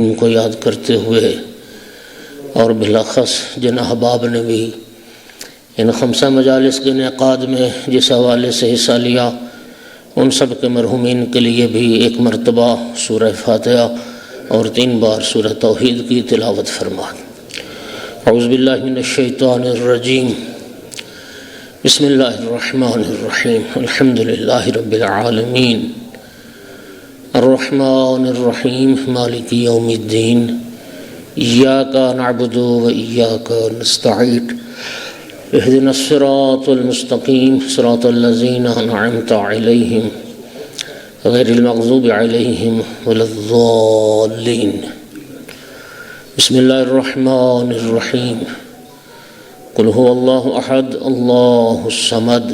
ان کو یاد کرتے ہوئے اور بالاخص جن احباب نے بھی ان 5 مجالس کے انعقاد میں جس حوالے سے حصہ لیا، ان سب کے مرحومین کے لیے بھی ایک مرتبہ سورہ فاتحہ اور 3 بار سورہ توحید کی تلاوت فرما۔ اعوذ باللہ من الشیطان الرجیم، بسم اللہ الرحمن الرحیم، الحمدللہ رب العالمین، الرحمن الرحیم، مالک یوم الدین، ایاک نعبد و ایاک نستعین، اہدنا الصراط المستقیم، صراط الذین انعمت علیہم غیر المغضوب علیہم ولا الضالین۔ بسم اللہ الرحمن الرحیم، قل هو اللہ احد اللہ الصمد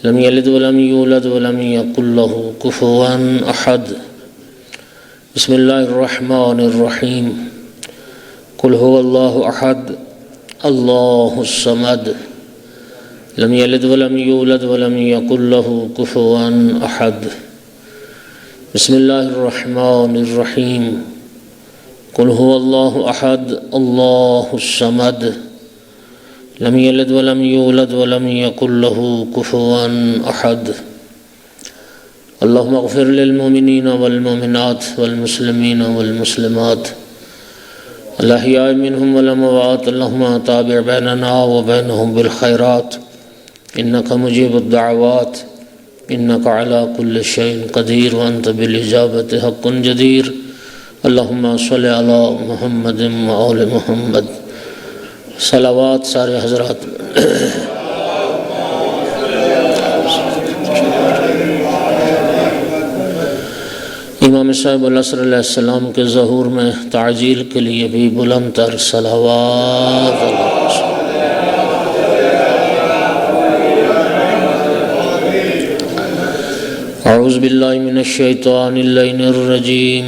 لم یلد ولم یولد ولم یکن له کفوا احد۔ بسم اللہ الرحمن الرحیم، قل هو اللہ احد اللہ الصمد لم یلد ولم یولد ولم یکن له کفوا احد۔ بسم اللہ الرحمن الرحیم، قل هو اللہ احد اللہ الصمد لم یلد ولم یولد ولم یکن له کفوا احد۔ اللہم اغفر للمؤمنین والمؤمنات والمسلمین والمسلمات الاحیاء منہم والاموات، اللہم تابع بیننا وبینہم بالخیرات انک مجیب الدعوات انک علی کل شیء قدیر وانت بالاجابۃ حق جدیر۔ اللہم صلی علی محمد وآل محمد۔ صلوات سارے حضرات۔ امام صاحب العصر علیہ السلام کے ظہور میں تعجیل کے لیے بھی بلند تر صلوات۔ اعوذ باللہ من الشیطان اللعین الرجیم،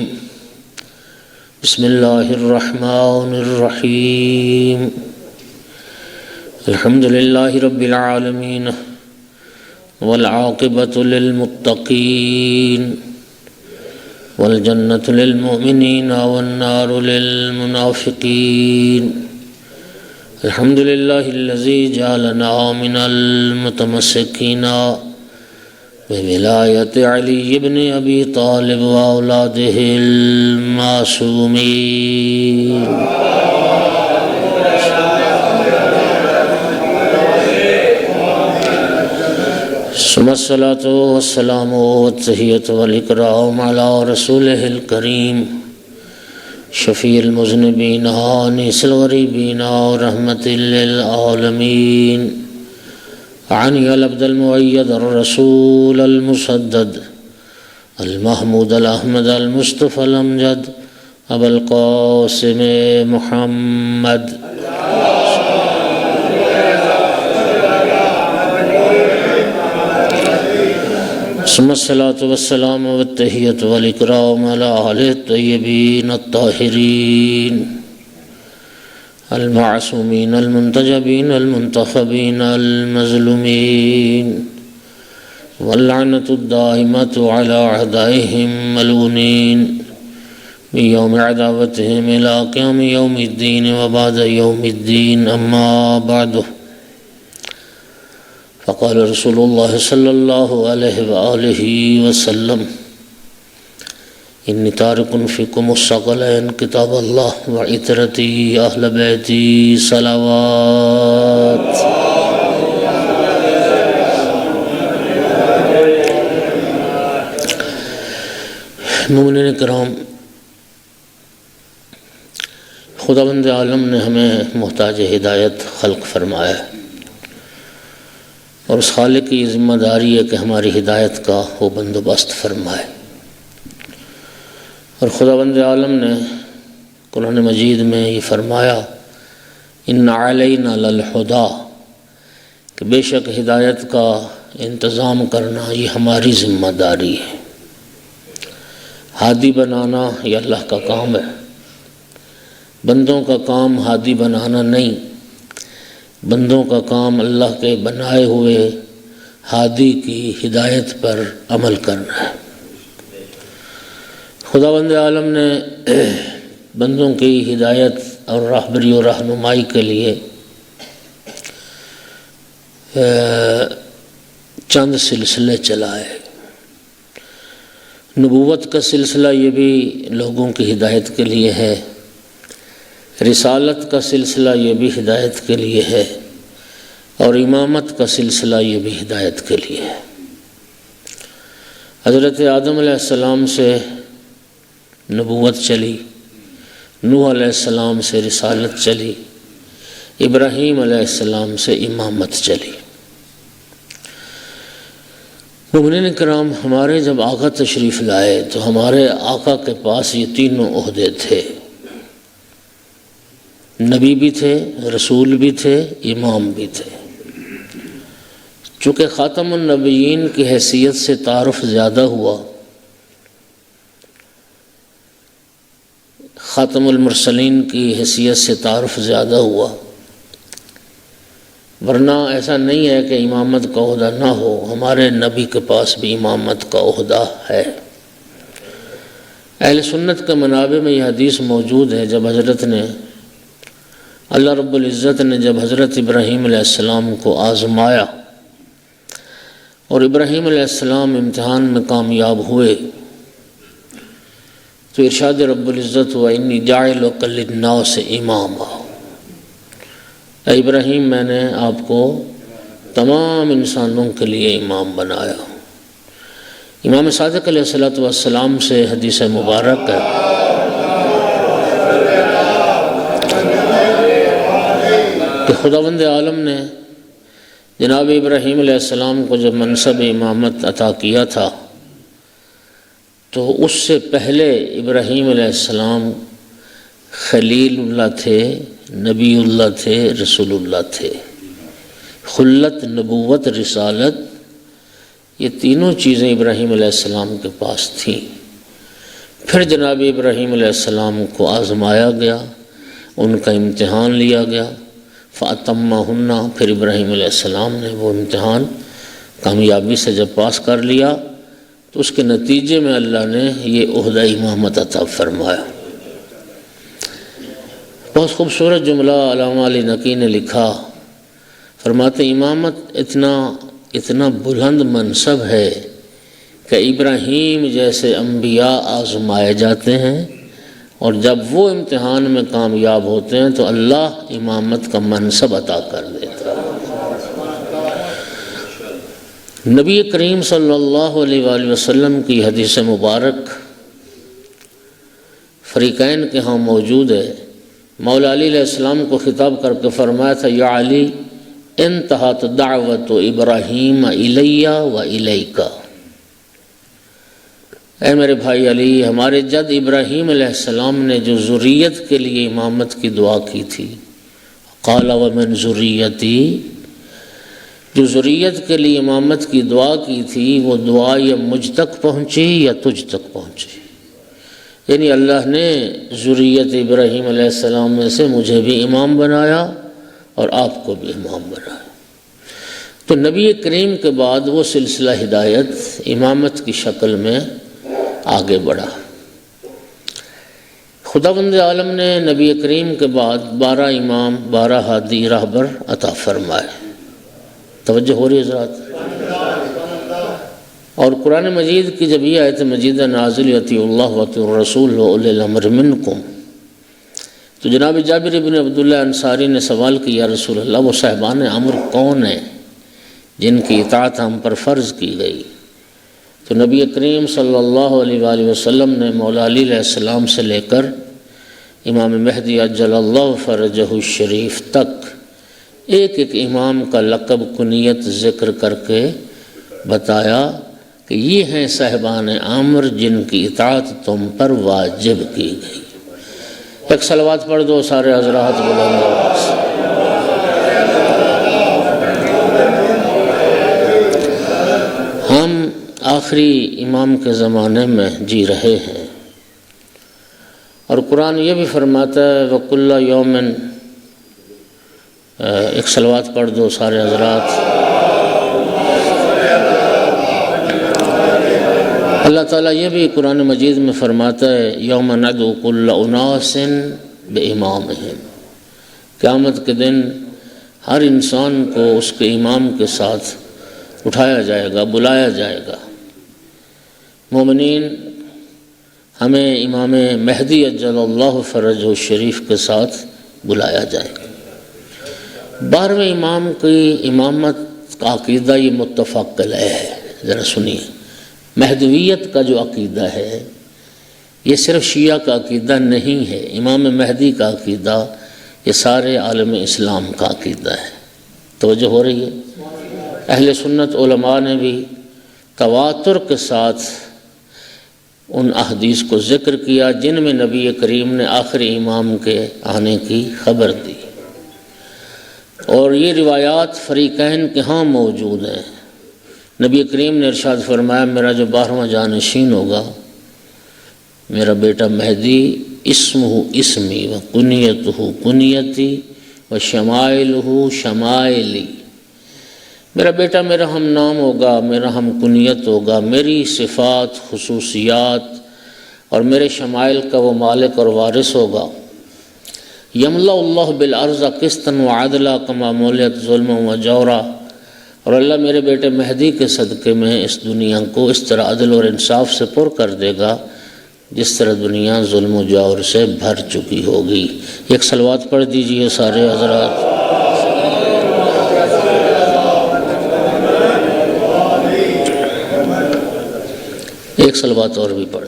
بسم اللہ الرحمن الرحیم، الحمد للہ رب العالمین والعاقبۃ للمتقین والجنة للمؤمنین والنار للمنافقین۔ الحمد للہ الذی جعلنا من المتمسکین بولایت علی بن ابی طالب واولادہ المعصومین۔ ثم الصلاة والسلام والتحیۃ والاکرام علی رسولہ الکریم شفیع المذنبین انیس الغریبین رحمۃ للعالمین، عنی العبد المؤید الرسول المسدد المحمود الاحمد المصطفى الامجد ابا القاسم محمد۔ ثم الصلاة والسلام والتحیۃ والاکرام علی آلہ الطیبین الطاہرین المعصومین المنتجبین المنتخبین المظلومین، واللعنۃ الدائمۃ علی اعدائہم ملعونین بیوم عداوتہم الی قیام یوم الدین وبعد یوم الدین، اما بعد۔ فقال رسول اللہ صلی اللہ علیہ وآلہ وسلم، انی تارک فیکم الثقلین کتاب اللہ وعطرتی اہل بیتی صلوات۔ مومنین کرام، خداوند عالم نے ہمیں محتاج ہدایت خلق فرمایا ہے، اور اس خالق کی ذمہ داری ہے کہ ہماری ہدایت کا وہ بندوبست فرمائے۔ اور خداوند عالم نے قرآن مجید میں یہ فرمایا، ان علینا للہدیٰ، کہ بے شک ہدایت کا انتظام کرنا یہ ہماری ذمہ داری ہے۔ ہادی بنانا یہ اللہ کا کام ہے، بندوں کا کام ہادی بنانا نہیں، بندوں کا کام اللہ کے بنائے ہوئے ہادی کی ہدایت پر عمل کرنا ہے۔ خداوند عالم نے بندوں کی ہدایت اور راہبری و رہنمائی کے لیے چند سلسلے چلائے۔ نبوت کا سلسلہ یہ بھی لوگوں کی ہدایت کے لیے ہے، رسالت کا سلسلہ یہ بھی ہدایت کے لیے ہے، اور امامت کا سلسلہ یہ بھی ہدایت کے لیے ہے۔ حضرت آدم علیہ السلام سے نبوت چلی، نوح علیہ السلام سے رسالت چلی، ابراہیم علیہ السلام سے امامت چلی۔ مومنین کرام، ہمارے جب آقا تشریف لائے تو ہمارے آقا کے پاس یہ تینوں عہدے تھے، نبی بھی تھے، رسول بھی تھے، امام بھی تھے۔ چونکہ خاتم النبیین کی حیثیت سے تعارف زیادہ ہوا، خاتم المرسلین کی حیثیت سے تعارف زیادہ ہوا، ورنہ ایسا نہیں ہے کہ امامت کا عہدہ نہ ہو، ہمارے نبی کے پاس بھی امامت کا عہدہ ہے۔ اہل سنت کے منابع میں یہ حدیث موجود ہے، جب اللہ رب العزت نے جب حضرت ابراہیم علیہ السلام کو آزمایا اور ابراہیم علیہ السلام امتحان میں کامیاب ہوئے تو ارشاد رب العزت ہوا انی جاعلک للناس اماما، اے ابراہیم میں نے آپ کو تمام انسانوں کے لیے امام بنایا۔ امام صادق علیہ السلام سے حدیث مبارک ہے کہ خداوند عالم نے جناب ابراہیم علیہ السلام کو جب منصب امامت عطا کیا تھا تو اس سے پہلے ابراہیم علیہ السلام خلیل اللہ تھے، نبی اللہ تھے، رسول اللہ تھے۔ خلت، نبوت، رسالت، یہ تینوں چیزیں ابراہیم علیہ السلام کے پاس تھیں۔ پھر جناب ابراہیم علیہ السلام کو آزمایا گیا، ان کا امتحان لیا گیا، فَأَتَمَّهُنَّ، پھر ابراہیم علیہ السلام نے وہ امتحان کامیابی سے جب پاس کر لیا تو اس کے نتیجے میں اللہ نے یہ عہدہ امامت عطا فرمایا۔ بہت خوبصورت جملہ علامہ علی نقی نے لکھا، فرماتے امامت اتنا بلند منصب ہے کہ ابراہیم جیسے انبیاء آزمائے جاتے ہیں اور جب وہ امتحان میں کامیاب ہوتے ہیں تو اللہ امامت کا منصب عطا کر دیتا ہے۔ نبی کریم صلی اللہ علیہ وآلہ وسلم کی حدیث مبارک فریقین کے ہاں موجود ہے۔ مولا علی علیہ السلام کو خطاب کر کے فرمایا تھا یا علی انتہت دعوت ابراہیم الیہ و الیک، اے میرے بھائی علی، ہمارے جد ابراہیم علیہ السلام نے جو ذریت کے لیے امامت کی دعا کی تھی، قال ومن ذریتی، جو ذریت کے لیے امامت کی دعا کی تھی وہ دعا یا مجھ تک پہنچی یا تجھ تک پہنچی، یعنی اللہ نے ذریت ابراہیم علیہ السلام میں سے مجھے بھی امام بنایا اور آپ کو بھی امام بنایا۔ تو نبی کریم کے بعد وہ سلسلہ ہدایت امامت کی شکل میں آگے بڑھا۔ خداوند عالم نے نبی کریم کے بعد 12 امام، 12 ہادی راہبر عطا فرمائے۔ توجہ ہو رہی ہے حضرات؟ اور قرآن مجید کی جب یہ آیت مجیدہ نازل اطیعوا اللہ واطیعوا الرسول واولی الامر منکم، تو جناب جابر بن عبداللہ انصاری نے سوال کیا یا رسول اللہ وہ صاحبان امر کون ہیں جن کی اطاعت ہم پر فرض کی گئی؟ تو نبی کریم صلی اللہ علیہ وآلہ وسلم نے مولا علی علیہ السلام سے لے کر امام مہدی عجل اللہ فرجہ الشریف تک ایک ایک امام کا لقب کنیت ذکر کر کے بتایا کہ یہ ہیں صاحبان امر جن کی اطاعت تم پر واجب کی گئی۔ ایک صلوات پڑھ دو سارے حضرات بلند آواز سے۔ ہم آخری امام کے زمانے میں جی رہے ہیں اور قرآن یہ بھی فرماتا ہے وَكُلَّ يَوْمٍ، ایک صلوات پڑھ دو سارے حضرات۔ اللہ تعالیٰ یہ بھی قرآن مجید میں فرماتا ہے یوم ندعو کل اناس بامامہم، قیامت کے دن ہر انسان کو اس کے امام کے ساتھ اٹھایا جائے گا، بلایا جائے گا۔ مومنین، ہمیں امام مہدی اجل اللہ فرجہ الشریف کے ساتھ بلایا جائے گا۔ 12ویں امام کی امامت کا عقیدہ یہ متفق علیہ ہے۔ ذرا سنیے، مہدویت کا جو عقیدہ ہے یہ صرف شیعہ کا عقیدہ نہیں ہے، امام مہدی کا عقیدہ یہ سارے عالم اسلام کا عقیدہ ہے۔ توجہ ہو رہی ہے؟ اہل سنت علماء نے بھی تواتر کے ساتھ ان احادیث کو ذکر کیا جن میں نبی کریم نے آخری امام کے آنے کی خبر دی، اور یہ روایات فریقین کے ہاں موجود ہیں۔ نبی کریم نے ارشاد فرمایا میرا جو 12واں جانشین ہوگا، میرا بیٹا مہدی، اسمہ اسمی و کنیتہ کنیتی و شمائلہ شمائلی، میرا بیٹا میرا ہم نام ہوگا، میرا ہم کنیت ہوگا، میری صفات، خصوصیات اور میرے شمائل کا وہ مالک اور وارث ہوگا۔ یملا اللہ بالارض قسطا وعدلا کما مولت ظلم و جورا، اور اللہ میرے بیٹے مہدی کے صدقے میں اس دنیا کو اس طرح عدل اور انصاف سے پر کر دے گا جس طرح دنیا ظلم و جور سے بھر چکی ہوگی۔ ایک صلوات پڑھ دیجئے سارے حضرات۔ ایک صلوات اور بھی پڑھ۔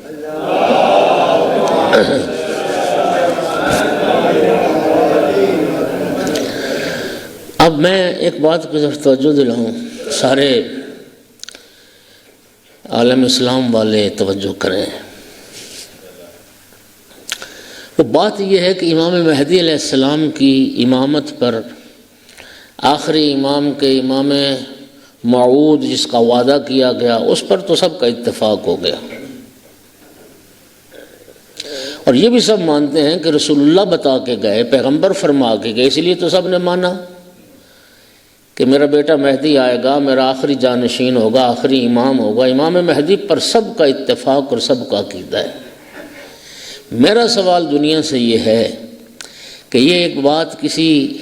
اب میں ایک بات کی طرف توجہ دلاؤں، سارے عالم اسلام والے توجہ کریں۔ وہ بات یہ ہے کہ امام مہدی علیہ السلام کی امامت پر آخری امام کے امام موعود جس کا وعدہ کیا گیا اس پر تو سب کا اتفاق ہو گیا، اور یہ بھی سب مانتے ہیں کہ رسول اللہ بتا کے گئے، پیغمبر فرما کے گئے، اس لیے تو سب نے مانا کہ میرا بیٹا مہدی آئے گا، میرا آخری جانشین ہوگا، آخری امام ہوگا۔ امام مہدی پر سب کا اتفاق اور سب کا عقیدہ ہے۔ میرا سوال دنیا سے یہ ہے کہ یہ ایک بات کسی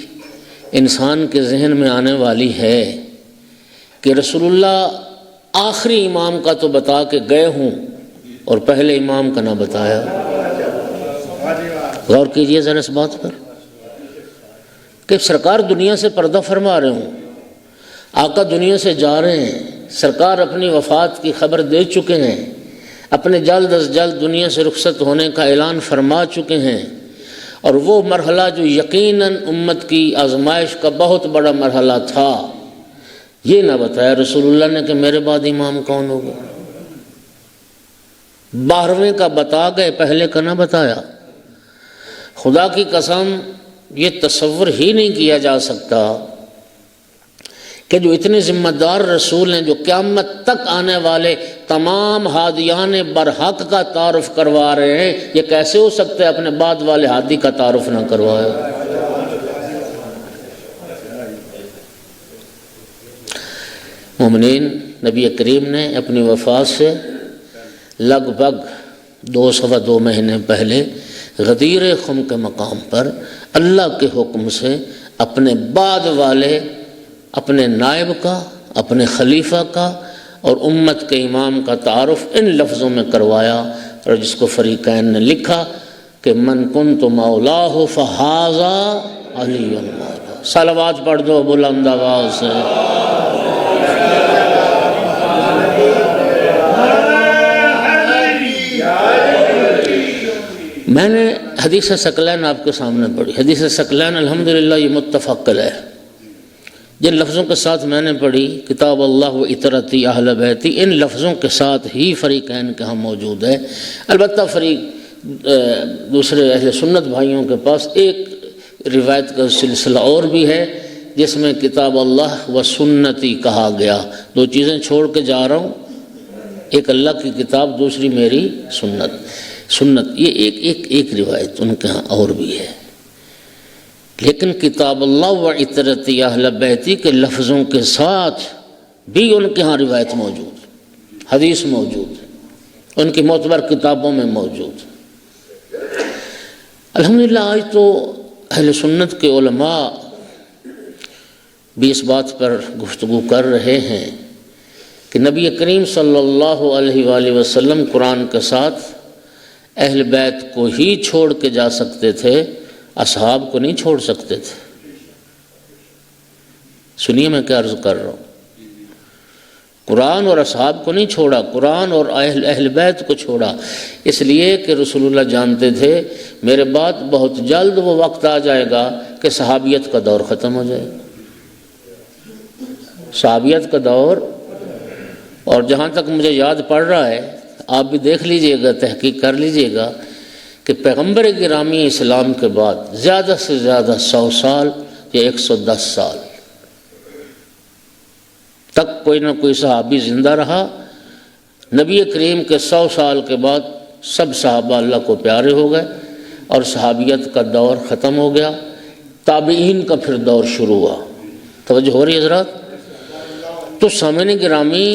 انسان کے ذہن میں آنے والی ہے کہ رسول اللہ آخری امام کا تو بتا کے گئے ہوں اور پہلے امام کا نہ بتایا۔ غور کیجئے ذرا اس بات پر کہ سرکار دنیا سے پردہ فرما رہے ہوں، آقا دنیا سے جا رہے ہیں، سرکار اپنی وفات کی خبر دے چکے ہیں، اپنے جلد از جلد دنیا سے رخصت ہونے کا اعلان فرما چکے ہیں، اور وہ مرحلہ جو یقیناً امت کی آزمائش کا بہت بڑا مرحلہ تھا یہ نہ بتایا رسول اللہ نے کہ میرے بعد امام کون ہوگا۔ 12ویں کا بتا گئے، پہلے کا نہ بتایا۔ خدا کی قسم یہ تصور ہی نہیں کیا جا سکتا کہ جو اتنے ذمہ دار رسول ہیں جو قیامت تک آنے والے تمام ہادیان برحق کا تعارف کروا رہے ہیں، یہ کیسے ہو سکتا ہے اپنے بعد والے ہادی کا تعارف نہ کروائے۔ مومنین، نبی کریم نے اپنی وفات سے لگ بھگ 2 مہینے پہلے غدیر خم کے مقام پر اللہ کے حکم سے اپنے بعد والے، اپنے نائب کا، اپنے خلیفہ کا اور امت کے امام کا تعارف ان لفظوں میں کروایا، اور جس کو فریقین نے لکھا کہ من کنت مولاہ فہذا علی مولا۔ صلوات پڑھ دو بلند آواز سے۔ میں نے حدیث ثقلین آپ کے سامنے پڑھی۔ حدیث ثقلین الحمدللہ یہ متفق علیہ ہے۔ جن لفظوں کے ساتھ میں نے پڑھی کتاب اللہ و اطرتی اہل بیتی، ان لفظوں کے ساتھ ہی فریقین کے ہم موجود ہے۔ البتہ دوسرے اہل سنت بھائیوں کے پاس ایک روایت کا سلسلہ اور بھی ہے جس میں کتاب اللہ و سنتی کہا گیا۔ 2 چیزیں چھوڑ کے جا رہا ہوں، ایک اللہ کی کتاب، دوسری میری سنت۔ یہ ایک روایت ان کے ہاں اور بھی ہے، لیکن کتاب اللہ و اطرتی اہل بیتی کے لفظوں کے ساتھ بھی ان کے ہاں روایت موجود، حدیث موجود۔ ان کی معتبر کتابوں میں موجود۔ الحمدللہ آج تو اہل سنت کے علماء بھی اس بات پر گفتگو کر رہے ہیں کہ نبی کریم صلی اللہ علیہ وآلہ وسلم قرآن کے ساتھ اہل بیت کو ہی چھوڑ کے جا سکتے تھے، اصحاب کو نہیں چھوڑ سکتے تھے۔ سنیے میں کیا عرض کر رہا ہوں، قرآن اور اصحاب کو نہیں چھوڑا، قرآن اور اہل بیت کو چھوڑا، اس لیے کہ رسول اللہ جانتے تھے میرے بعد بہت جلد وہ وقت آ جائے گا کہ صحابیت کا دور ختم ہو جائے گا، صحابیت کا دور۔ اور جہاں تک مجھے یاد پڑ رہا ہے، آپ بھی دیکھ لیجئے گا، تحقیق کر لیجئے گا کہ پیغمبر گرامی اسلام کے بعد زیادہ سے زیادہ 100 سال یا 110 سال تک کوئی نہ کوئی صحابی زندہ رہا۔ نبی کریم کے 100 سال کے بعد سب صحابہ اللہ کو پیارے ہو گئے اور صحابیت کا دور ختم ہو گیا، تابعین کا پھر دور شروع ہوا۔ توجہ ہو رہی ہے حضرات؟ تو سامعین گرامی،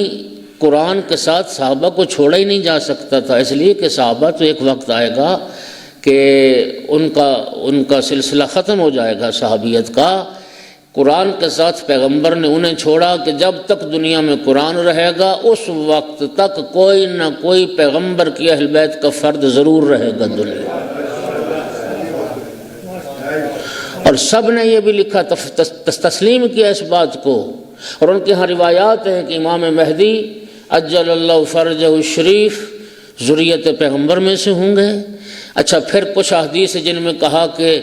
قرآن کے ساتھ صحابہ کو چھوڑا ہی نہیں جا سکتا تھا، اس لیے کہ صحابہ تو ایک وقت آئے گا کہ ان کا سلسلہ ختم ہو جائے گا صحابیت کا۔ قرآن کے ساتھ پیغمبر نے انہیں چھوڑا کہ جب تک دنیا میں قرآن رہے گا اس وقت تک کوئی نہ کوئی پیغمبر کی اہل بیت کا فرد ضرور رہے گا دنیا۔ اور سب نے یہ بھی لکھا، تسلیم کیا اس بات کو، اور ان کے ہاں روایات ہیں کہ امام مہدی عجل اللہ فرجہ الشریف ذریت پیغمبر میں سے ہوں گے۔ اچھا، پھر کچھ احادیث جن میں کہا کہ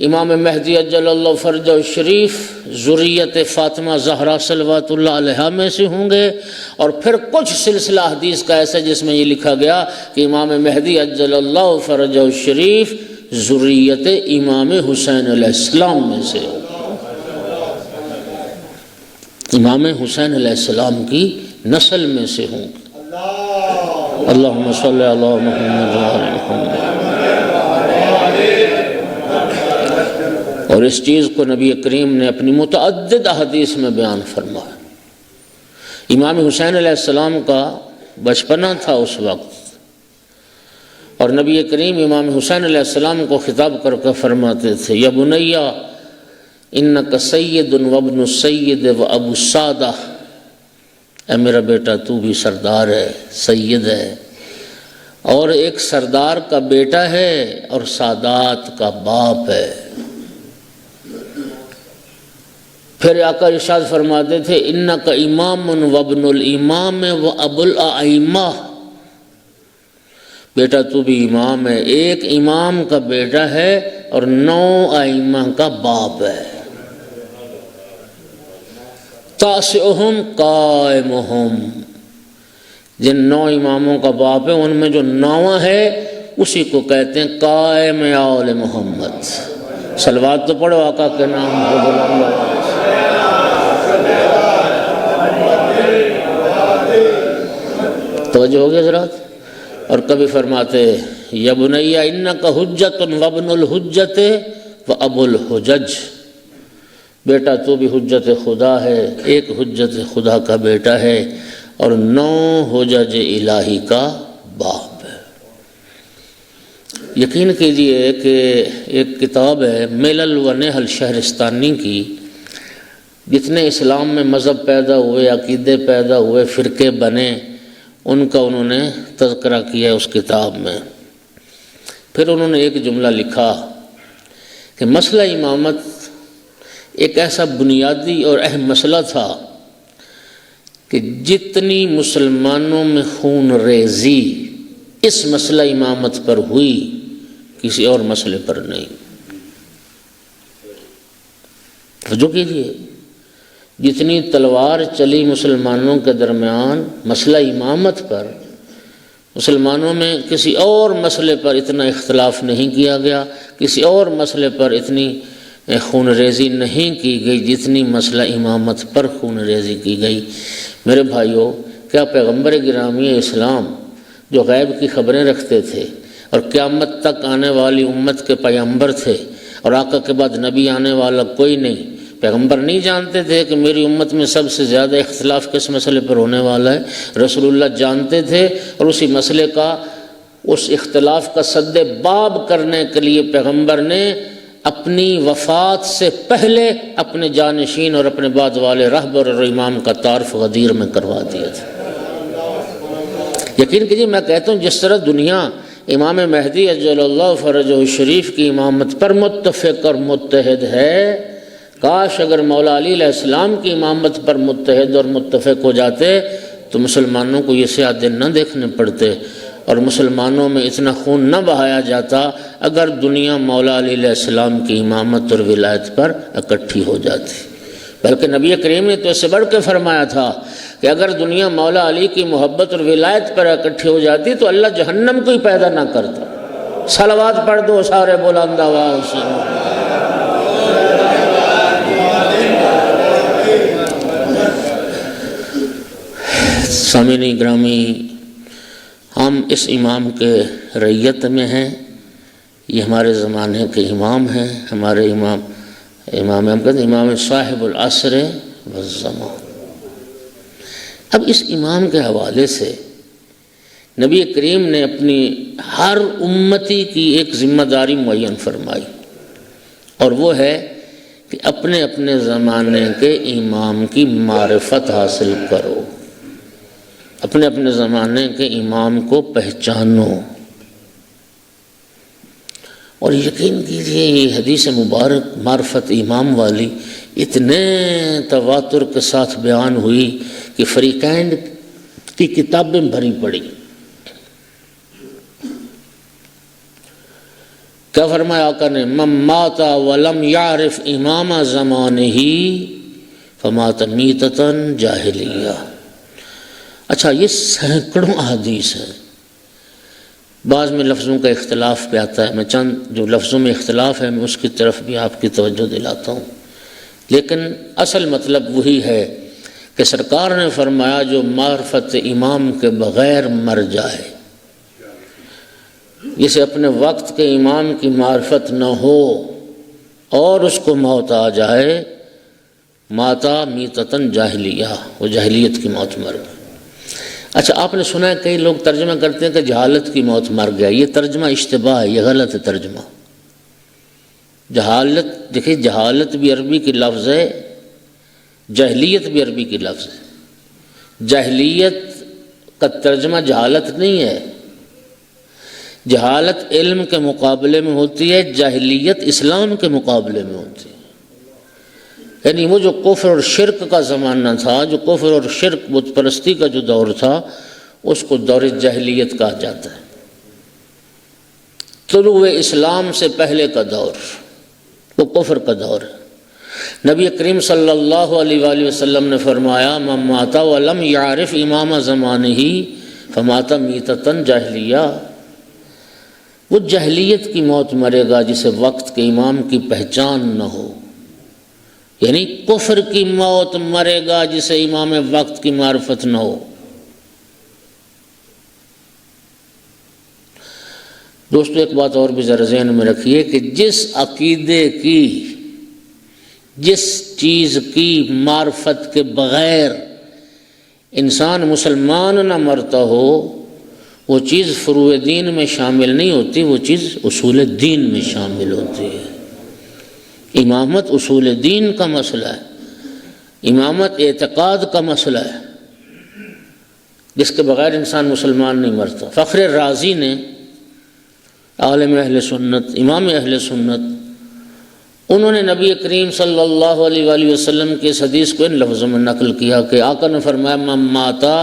امام مہدی عجل اللہ فرجہ الشریف ذریت فاطمہ زہرا صلوات اللہ علیہا میں سے ہوں گے، اور پھر کچھ سلسلہ حدیث کا ایسا جس میں یہ لکھا گیا کہ امام مہدی عجل اللہ فرجہ الشریف ذریت امام حسین علیہ السلام میں سے، امام حسین علیہ السلام کی نسل میں سے ہوں گے۔ اللہم صلی علی محمد وعلی محمد۔ اور اس چیز کو نبی کریم نے اپنی متعدد احادیث میں بیان فرمایا۔ امام حسین علیہ السلام کا بچپنا تھا اس وقت، اور نبی کریم امام حسین علیہ السلام کو خطاب کر کے فرماتے تھے، یا بنیہ انک سید وابن السید وابو السادہ، اے میرا بیٹا تو بھی سردار ہے، سید ہے، اور ایک سردار کا بیٹا ہے اور سادات کا باپ ہے۔ پھر آقا ارشاد فرماتے تھے، انک امام وابن الامام وابو الائمہ، بیٹا تو بھی امام ہے، ایک امام کا بیٹا ہے اور 9 ائمہ کا باپ ہے۔ تاسعہم قائمہم، جن 9 اماموں کا باپ ہے ان میں جو 9واں ہے اسی کو کہتے ہیں قائم آل محمد۔ صلوات تو پڑھو آقا کے نام پر۔ توجہ ہو گیا حضرات؟ اور کبھی فرماتے، یا بنیہ انک حجت وابن الحجت وابو الحجج، بیٹا تو بھی حجت خدا ہے، ایک حجت خدا کا بیٹا ہے اور 9 حجج الہی کا باپ ہے۔ یقین کیجئے کہ ایک کتاب ہے ملل و نحل شہرستانی کی، جتنے اسلام میں مذہب پیدا ہوئے، عقیدے پیدا ہوئے، فرقے بنے، ان کا انہوں نے تذکرہ کیا اس کتاب میں۔ پھر انہوں نے ایک جملہ لکھا کہ مسئلہ امامت ایک ایسا بنیادی اور اہم مسئلہ تھا کہ جتنی مسلمانوں میں خون ریزی اس مسئلہ امامت پر ہوئی، کسی اور مسئلے پر نہیں۔ توجہ کیجیے، جتنی تلوار چلی مسلمانوں کے درمیان مسئلہ امامت پر، مسلمانوں میں کسی اور مسئلے پر اتنا اختلاف نہیں کیا گیا، کسی اور مسئلے پر اتنی خون ریزی نہیں کی گئی جتنی مسئلہ امامت پر خون ریزی کی گئی۔ میرے بھائیوں، کیا پیغمبر گرامی اسلام جو غیب کی خبریں رکھتے تھے اور قیامت تک آنے والی امت کے پیغمبر تھے، اور آقا کے بعد نبی آنے والا کوئی نہیں، پیغمبر نہیں جانتے تھے کہ میری امت میں سب سے زیادہ اختلاف کس مسئلے پر ہونے والا ہے؟ رسول اللہ جانتے تھے، اور اسی مسئلے کا، اس اختلاف کا سد باب کرنے کے لیے پیغمبر نے اپنی وفات سے پہلے اپنے جانشین اور اپنے بعد والے رہبر اور امام کا تعارف غدیر میں کروا دیا تھا۔ یقین کیجیے، میں کہتا ہوں جس طرح دنیا امام مہدی اجل اللہ فرجہ الشریف کی امامت پر متفق اور متحد ہے، کاش اگر مولا علی علیہ السلام کی امامت پر متحد اور متفق ہو جاتے تو مسلمانوں کو یہ سیاہ دن نہ دیکھنے پڑتے، اور مسلمانوں میں اتنا خون نہ بہایا جاتا اگر دنیا مولا علی علیہ السلام کی امامت اور ولایت پر اکٹھی ہو جاتی۔ بلکہ نبی کریم نے تو اس سے بڑھ کے فرمایا تھا کہ اگر دنیا مولا علی کی محبت اور ولایت پر اکٹھی ہو جاتی تو اللہ جہنم کو ہی پیدا نہ کرتا۔ صلوات پڑھ دو سارے بلند آواز سے۔ سامعین گرامی، ہم اس امام کے رعیت میں ہیں، یہ ہمارے زمانے کے امام ہیں، ہمارے امام ہم کہتے ہیں امام صاحب العصر والزمان۔ اب اس امام کے حوالے سے نبی کریم نے اپنی ہر امتی کی ایک ذمہ داری معین فرمائی، اور وہ ہے کہ اپنے اپنے زمانے کے امام کی معرفت حاصل کرو، اپنے اپنے زمانے کے امام کو پہچانو۔ اور یقین کیجئے یہ حدیث مبارک معرفت امام والی اتنے تواتر کے ساتھ بیان ہوئی کہ فریقین کی کتابیں بھری پڑی۔ کیا فرمایا آقا نے؟ من مات ولم یعرف امام زمانہ فمات میتۃ جاہلیہ۔ اچھا، یہ سینکڑوں احادیث ہیں، بعض میں لفظوں کا اختلاف بھی آتا ہے، میں چند جو لفظوں میں اختلاف ہے میں اس کی طرف بھی آپ کی توجہ دلاتا ہوں، لیکن اصل مطلب وہی ہے کہ سرکار نے فرمایا جو معرفت امام کے بغیر مر جائے، جسے اپنے وقت کے امام کی معرفت نہ ہو اور اس کو موت آ جائے، ماتا میتتن جاہلیہ، وہ جاہلیت کی موت مر گئی۔ اچھا، آپ نے سنا ہے کئی لوگ ترجمہ کرتے ہیں کہ جہالت کی موت مر گیا، یہ ترجمہ اشتباہ ہے، یہ غلط ہے ترجمہ۔ جہالت، دیکھیں جہالت بھی عربی کی لفظ ہے، جاہلیت بھی عربی کی لفظ ہے۔ جاہلیت کا ترجمہ جہالت نہیں ہے، جہالت علم کے مقابلے میں ہوتی ہے، جاہلیت اسلام کے مقابلے میں ہوتی ہے۔ یعنی وہ جو کفر اور شرک کا زمانہ تھا، جو کفر اور شرک بت پرستی کا جو دور تھا، اس کو دور جاہلیت کہا جاتا ہے۔ طلوع اسلام سے پہلے کا دور وہ کفر کا دور ہے۔ نبی کریم صلی اللہ علیہ وآلہ وسلم نے فرمایا من مات ولم یعرف امام زمانہ فمات میتۃ جاہلیہ، وہ جاہلیت کی موت مرے گا جسے وقت کے امام کی پہچان نہ ہو، یعنی کفر کی موت مرے گا جسے امام وقت کی معرفت نہ ہو۔ دوستو، ایک بات اور بھی ذرا ذہن میں رکھیے کہ جس عقیدے کی، جس چیز کی معرفت کے بغیر انسان مسلمان نہ مرتا ہو، وہ چیز فروع دین میں شامل نہیں ہوتی، وہ چیز اصول دین میں شامل ہوتی ہے۔ امامت اصول دین کا مسئلہ ہے، امامت اعتقاد کا مسئلہ ہے، جس کے بغیر انسان مسلمان نہیں مرتا۔ فخر رازی نے، عالم اہل سنت، امام اہل سنت، انہوں نے نبی کریم صلی اللہ علیہ وآلہ وسلم کی اس حدیث کو ان لفظوں میں نقل کیا کہ آقا نے فرمایا من ماتا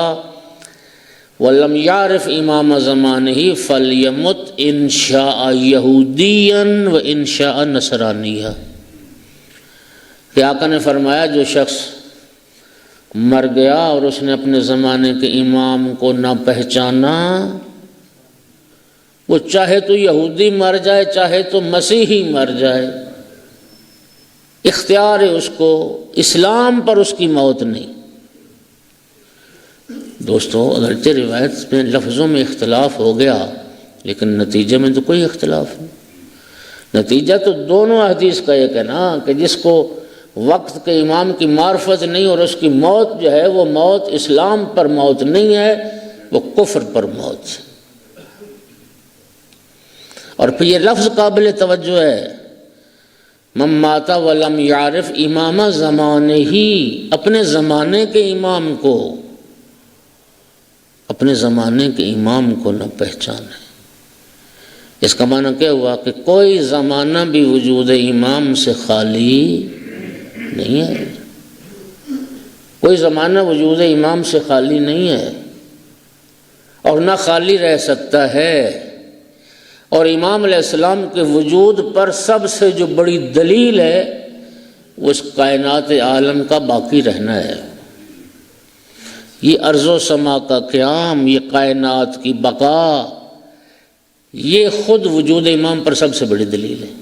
ولم یعرف امام زمانہ فلیمت ان شاء یہودیا و ان شاء نصرانیہ، کہ آقا نے فرمایا جو شخص مر گیا اور اس نے اپنے زمانے کے امام کو نہ پہچانا، وہ چاہے تو یہودی مر جائے چاہے تو مسیحی مر جائے، اختیار ہے اس کو، اسلام پر اس کی موت نہیں۔ دوستو، اگرچہ روایت میں لفظوں میں اختلاف ہو گیا لیکن نتیجے میں تو کوئی اختلاف نہیں۔ نتیجہ تو دونوں حدیث کا ایک ہے نا، کہ جس کو وقت کے امام کی معرفت نہیں، اور اس کی موت جو ہے وہ موت اسلام پر موت نہیں ہے، وہ کفر پر موت ہے۔ اور پھر یہ لفظ قابل توجہ ہے، من مات ولم یعرف امام زمانے ہی، اپنے زمانے کے امام کو، اپنے زمانے کے امام کو نہ پہچانے۔ اس کا معنی کیا ہوا کہ کوئی زمانہ بھی وجود امام سے خالی نہیں ہے، کوئی زمانہ وجود امام سے خالی نہیں ہے اور نہ خالی رہ سکتا ہے۔ اور امام علیہ السلام کے وجود پر سب سے جو بڑی دلیل ہے وہ اس کائنات عالم کا باقی رہنا ہے۔ یہ ارض و سما کا قیام، یہ کائنات کی بقا، یہ خود وجود امام پر سب سے بڑی دلیل ہے۔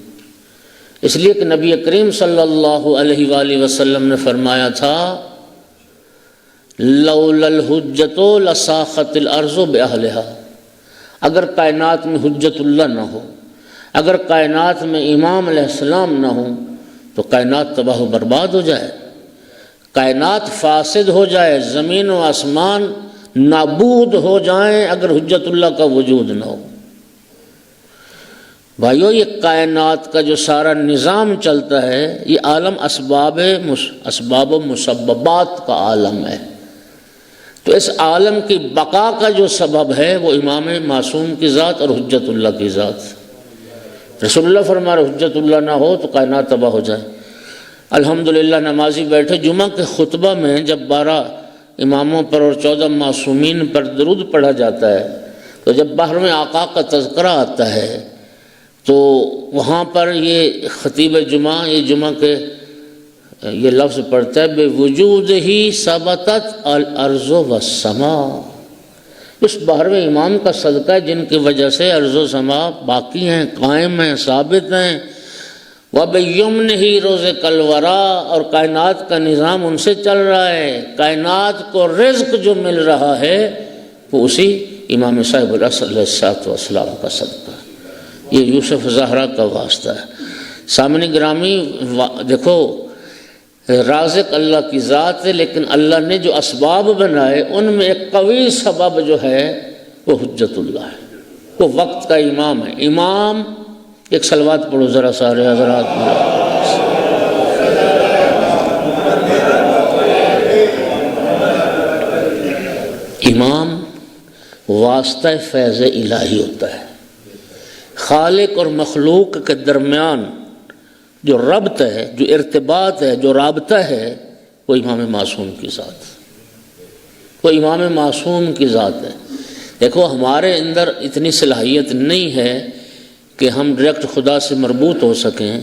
اس لیے کہ نبی کریم صلی اللہ علیہ وآلہ وسلم نے فرمایا تھا، لولا الحجۃ لساخت الارض باہلھا، اگر کائنات میں حجت اللہ نہ ہو، اگر کائنات میں امام علیہ السلام نہ ہو تو کائنات تباہ و برباد ہو جائے، کائنات فاسد ہو جائے، زمین و آسمان نابود ہو جائیں اگر حجت اللہ کا وجود نہ ہو۔ بھائیو، یہ کائنات کا جو سارا نظام چلتا ہے یہ عالم اسباب و مسببات کا عالم ہے، تو اس عالم کی بقا کا جو سبب ہے وہ امام معصوم کی ذات اور حجت اللہ کی ذات۔ رسول اللہ فرما رہے حجت اللہ نہ ہو تو کائنات تباہ ہو جائے۔ الحمدللہ نمازی بیٹھے جمعہ کے خطبہ میں جب 12 اماموں پر اور 14 معصومین پر درود پڑھا جاتا ہے تو جب باہر میں آقا کا تذکرہ آتا ہے تو وہاں پر یہ خطیب جمعہ یہ جمعہ کے یہ لفظ پڑھتا ہے، بے وجود ہی ثبتت الارض والسماء، اس 12ویں امام کا صدقہ ہے جن کی وجہ سے ارض و سماء باقی ہیں، قائم ہیں، ثابت ہیں۔ وَبِيُمْنِهِ رُزِقَ الْوَرَىٰ، اور کائنات کا نظام ان سے چل رہا ہے، کائنات کو رزق جو مل رہا ہے وہ اسی امام صاحب العصر علیہ السلام کا صدقہ ہے۔ یہ یوسف زہرا کا واسطہ ہے۔ سامنے گرامی دیکھو، رازق اللہ کی ذات ہے، لیکن اللہ نے جو اسباب بنائے ان میں ایک قوی سبب جو ہے وہ حجت اللہ ہے، وہ وقت کا امام ہے۔ امام، ایک صلوات پڑھو ذرا سارے حضرات۔ امام واسطہ فیض الہی ہوتا ہے، خالق اور مخلوق کے درمیان جو ربط ہے، جو ارتباط ہے، جو رابطہ ہے، وہ امام معصوم کی ذات، وہ امام معصوم کی ذات ہے۔ دیکھو، ہمارے اندر اتنی صلاحیت نہیں ہے کہ ہم ڈائریکٹ خدا سے مربوط ہو سکیں۔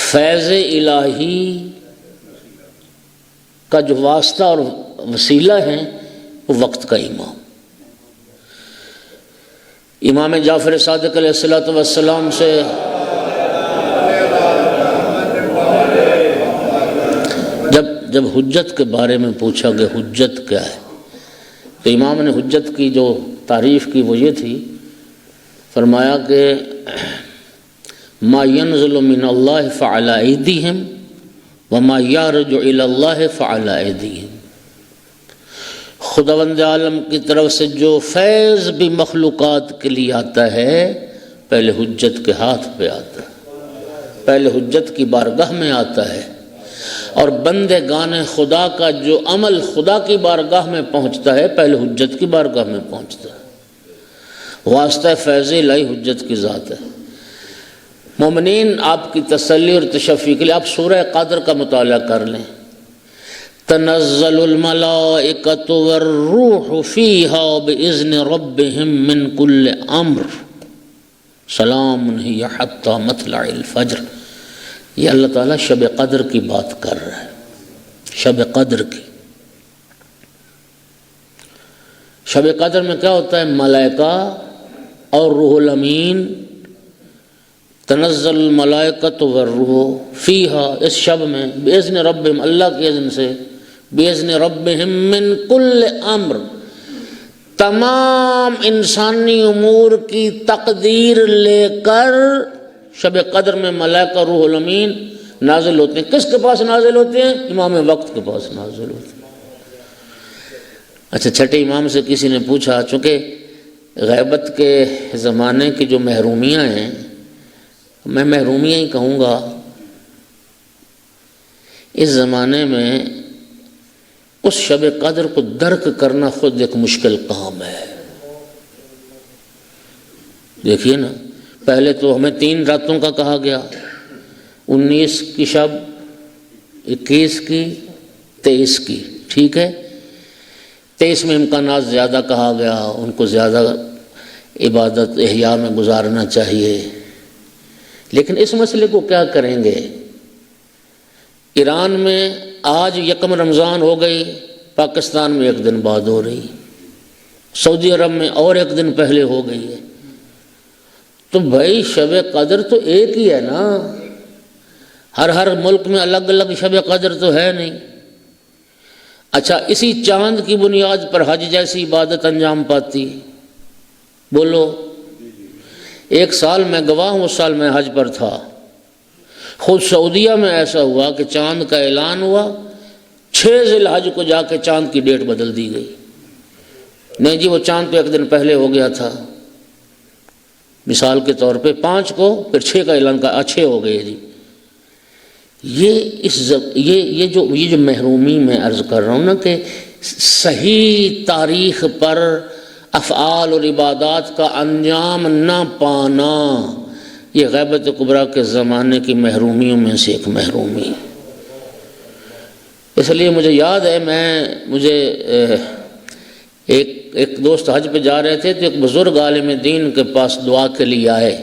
فیض الہی کا جو واسطہ اور وسیلہ ہے وہ وقت کا امام۔ امام جعفر صادق علیہ السلام سے جب حجت کے بارے میں پوچھا کہ حجت کیا ہے تو امام نے حجت کی جو تعریف کی وہ یہ تھی، فرمایا کہ ما ينزل من اللہ فعلی ایدیہم وما یارج الی اللہ فعلی ایدیہم، خداوند عالم کی طرف سے جو فیض بھی مخلوقات کے لیے آتا ہے پہلے حجت کے ہاتھ پہ آتا ہے، پہلے حجت کی بارگاہ میں آتا ہے، اور بندگان خدا کا جو عمل خدا کی بارگاہ میں پہنچتا ہے پہلے حجت کی بارگاہ میں پہنچتا ہے۔ واسطہ فیض الہی حجت کی ذات ہے۔ مومنین، آپ کی تسلی اور تشفی کے لیے آپ سورہ قدر کا مطالعہ کر لیں۔ تنزل الملائکۃ والروح فیہا بإذن ربہم من کل امر سلام ہی حتی مطلع الفجر۔ یہ اللہ تعالیٰ شب قدر کی بات کر رہا ہے، شب قدر کی۔ شب قدر میں کیا ہوتا ہے؟ ملائکہ اور روح الامین، تنزل الملائکۃ والروح فیہا، اس شب میں باذن ربہم، اللہ کے اذن سے، باذن ربہم من کل امر، تمام انسانی امور کی تقدیر لے کر شب قدر میں ملائکہ روح الامین نازل ہوتے ہیں۔ کس کے پاس نازل ہوتے ہیں؟ امام وقت کے پاس نازل ہوتے ہیں۔ اچھا، چھٹے امام سے کسی نے پوچھا، چونکہ غیبت کے زمانے کی جو محرومیاں ہیں، میں محرومیاں ہی کہوں گا، اس زمانے میں اس شب قدر کو درک کرنا خود ایک مشکل کام ہے۔ دیکھیے نا، پہلے تو ہمیں 3 راتوں کا کہا گیا، 19 کی شب، 21 کی، 23 کی، ٹھیک ہے۔ 23 میں امکانات زیادہ کہا گیا، ان کو زیادہ عبادت احیاء میں گزارنا چاہیے، لیکن اس مسئلے کو کیا کریں گے؟ ایران میں آج 1 رمضان ہو گئی، پاکستان میں 1 دن بعد ہو رہی، سعودی عرب میں اور 1 دن پہلے ہو گئی ہے۔ تو بھائی شب قدر تو ایک ہی ہے نا، ہر ملک میں الگ الگ شب قدر تو ہے نہیں۔ اچھا، اسی چاند کی بنیاد پر حج جیسی عبادت انجام پاتی؟ بولو۔ 1 سال میں گواہ ہوں، اس سال میں حج پر تھا، خود سعودیہ میں ایسا ہوا کہ چاند کا اعلان ہوا، 6 ذی الحج کو جا کے چاند کی ڈیٹ بدل دی گئی۔ نہیں جی، وہ چاند تو 1 دن پہلے ہو گیا تھا، مثال کے طور پہ 5 کو، پھر 6 کا اعلان کا 6 ہو گئے جی۔ یہ جو محرومی میں عرض کر رہا ہوں نا، کہ صحیح تاریخ پر افعال اور عبادات کا انجام نہ پانا، یہ غیبت کبریٰ کے زمانے کی محرومیوں میں سے ایک محرومی۔ اس لیے مجھے یاد ہے، مجھے ایک دوست حج پہ جا رہے تھے، تو ایک بزرگ عالم دین کے پاس دعا کے لیے آئے،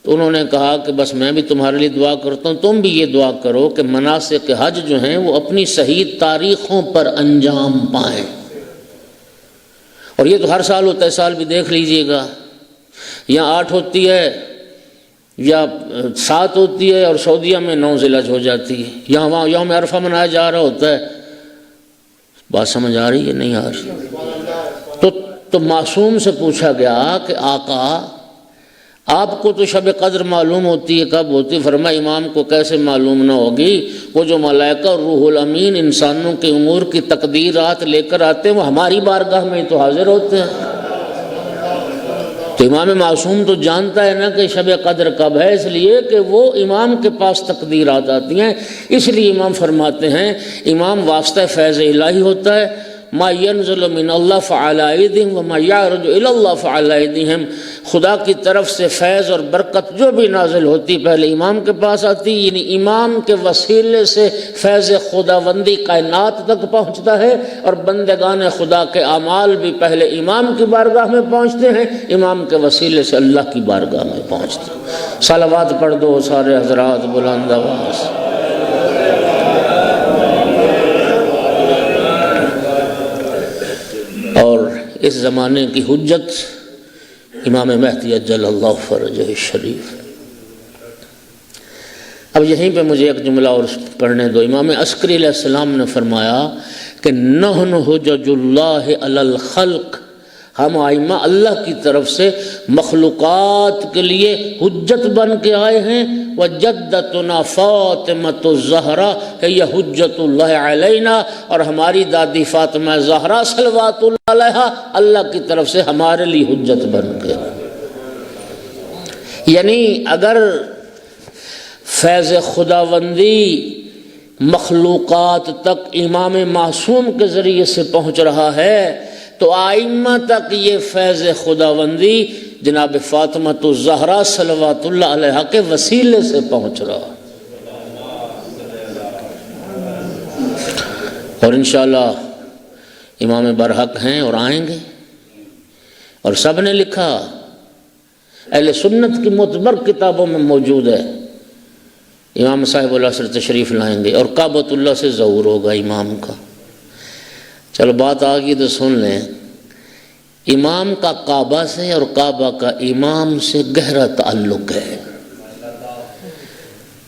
تو انہوں نے کہا کہ بس میں بھی تمہارے لیے دعا کرتا ہوں، تم بھی یہ دعا کرو کہ مناسک حج جو ہیں وہ اپنی صحیح تاریخوں پر انجام پائیں۔ اور یہ تو ہر سال ہوتا ہے، اس سال بھی دیکھ لیجئے گا، یہاں 8 ہوتی ہے یا 7 ہوتی ہے، اور سعودیہ میں 9 ذی الحج ہو جاتی ہے، یہاں وہاں یوم عرفہ منایا جا رہا ہوتا ہے۔ بات سمجھ آ رہی ہے نہیں آ رہی؟ تو معصوم سے پوچھا گیا کہ آقا آپ کو تو شب قدر معلوم ہوتی ہے، کب ہوتی ہے؟ فرمایا امام کو کیسے معلوم نہ ہوگی، وہ جو ملائکہ اور روح الامین انسانوں کے امور کی تقدیرات لے کر آتے ہیں، وہ ہماری بارگاہ میں تو حاضر ہوتے ہیں۔ تو امام معصوم تو جانتا ہے نا کہ شب قدر کب ہے، اس لیے کہ وہ امام کے پاس تقدیرات آتی ہیں۔ اس لیے امام فرماتے ہیں، امام واسطہ فیض الہی ہوتا ہے، ما ينزل من اللہ فعلی ایدہم وما یعرج الی اللہ فعلی ایدہم، خدا کی طرف سے فیض اور برکت جو بھی نازل ہوتی پہلے امام کے پاس آتی، یعنی امام کے وسیلے سے فیض خداوندی کائنات تک پہنچتا ہے، اور بندگان خدا کے اعمال بھی پہلے امام کی بارگاہ میں پہنچتے ہیں، امام کے وسیلے سے اللہ کی بارگاہ میں پہنچتے ہیں۔ صلوات پڑھ دو سارے حضرات بلند آواز۔ اور اس زمانے کی حجت امام مہدی اجل اللہ فرجہ الشریف۔ اب یہیں پہ مجھے ایک جملہ اور پڑھنے دو۔ امام عسکری علیہ السلام نے فرمایا کہ نحن حجج اللہ علی الخلق، ہم ائمہ اللہ کی طرف سے مخلوقات کے لیے حجت بن کے آئے ہیں، وجدتنا فاطمۃ الزہرا ہی حجت اللہ علینا، اور ہماری دادی فاطمہ زہرا صلوات اللہ علیہا اللہ کی طرف سے ہمارے لیے حجت بن کے۔ یعنی اگر فیض خداوندی مخلوقات تک امام معصوم کے ذریعے سے پہنچ رہا ہے، تو آئمہ تک یہ فیض خداوندی جناب فاطمہ الزہرا صلوات اللہ علیہا کے وسیلے سے پہنچ رہا۔ اور انشاءاللہ امام برحق ہیں اور آئیں گے، اور سب نے لکھا، اہل سنت کی معتبر کتابوں میں موجود ہے، امام صاحب العصر تشریف لائیں گے اور کعبۃ اللہ سے ظہور ہوگا امام کا۔ چلو بات آگئی تو سن لیں، امام کا کعبہ سے اور کعبہ کا امام سے گہرا تعلق ہے۔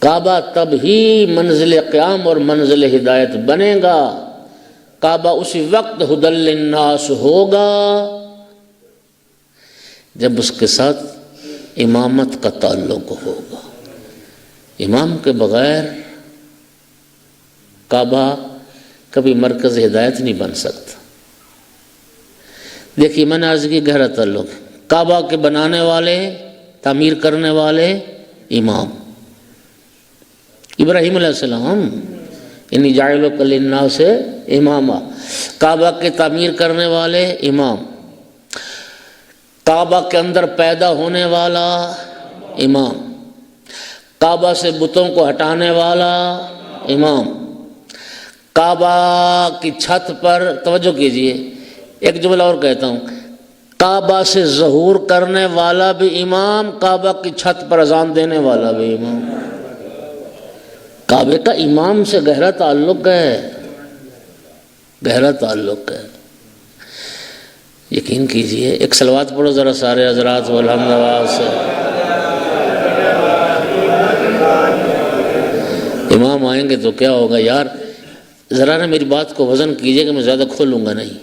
کعبہ تب ہی منزل قیام اور منزل ہدایت بنے گا، کعبہ اسی وقت ہدی للناس ہوگا جب اس کے ساتھ امامت کا تعلق ہوگا۔ امام کے بغیر کعبہ کبھی مرکز ہدایت نہیں بن سکتا۔ دیکھیے میں نے عرض کی گہرا تعلق کعبہ کے بنانے والے، تعمیر کرنے والے امام ابراہیم علیہ السلام، انی جاعلک للناس اماما، کعبہ کے تعمیر کرنے والے امام، کعبہ کے اندر پیدا ہونے والا امام، کعبہ سے بتوں کو ہٹانے والا امام، کعبہ کی چھت پر توجہ کیجئے، ایک جملہ اور کہتا ہوں، کعبہ سے ظہور کرنے والا بھی امام، کعبہ کی چھت پر اذان دینے والا بھی امام۔ کعبے کا امام سے گہرا تعلق ہے، گہرا تعلق ہے، یقین کیجئے۔ ایک صلوات پڑھو ذرا سارے حضرات والحمد للہ سے۔ امام آئیں گے تو کیا ہوگا یار، ذرا نا میری بات کو وزن کیجئے کہ میں زیادہ کھولوں گا نہیں۔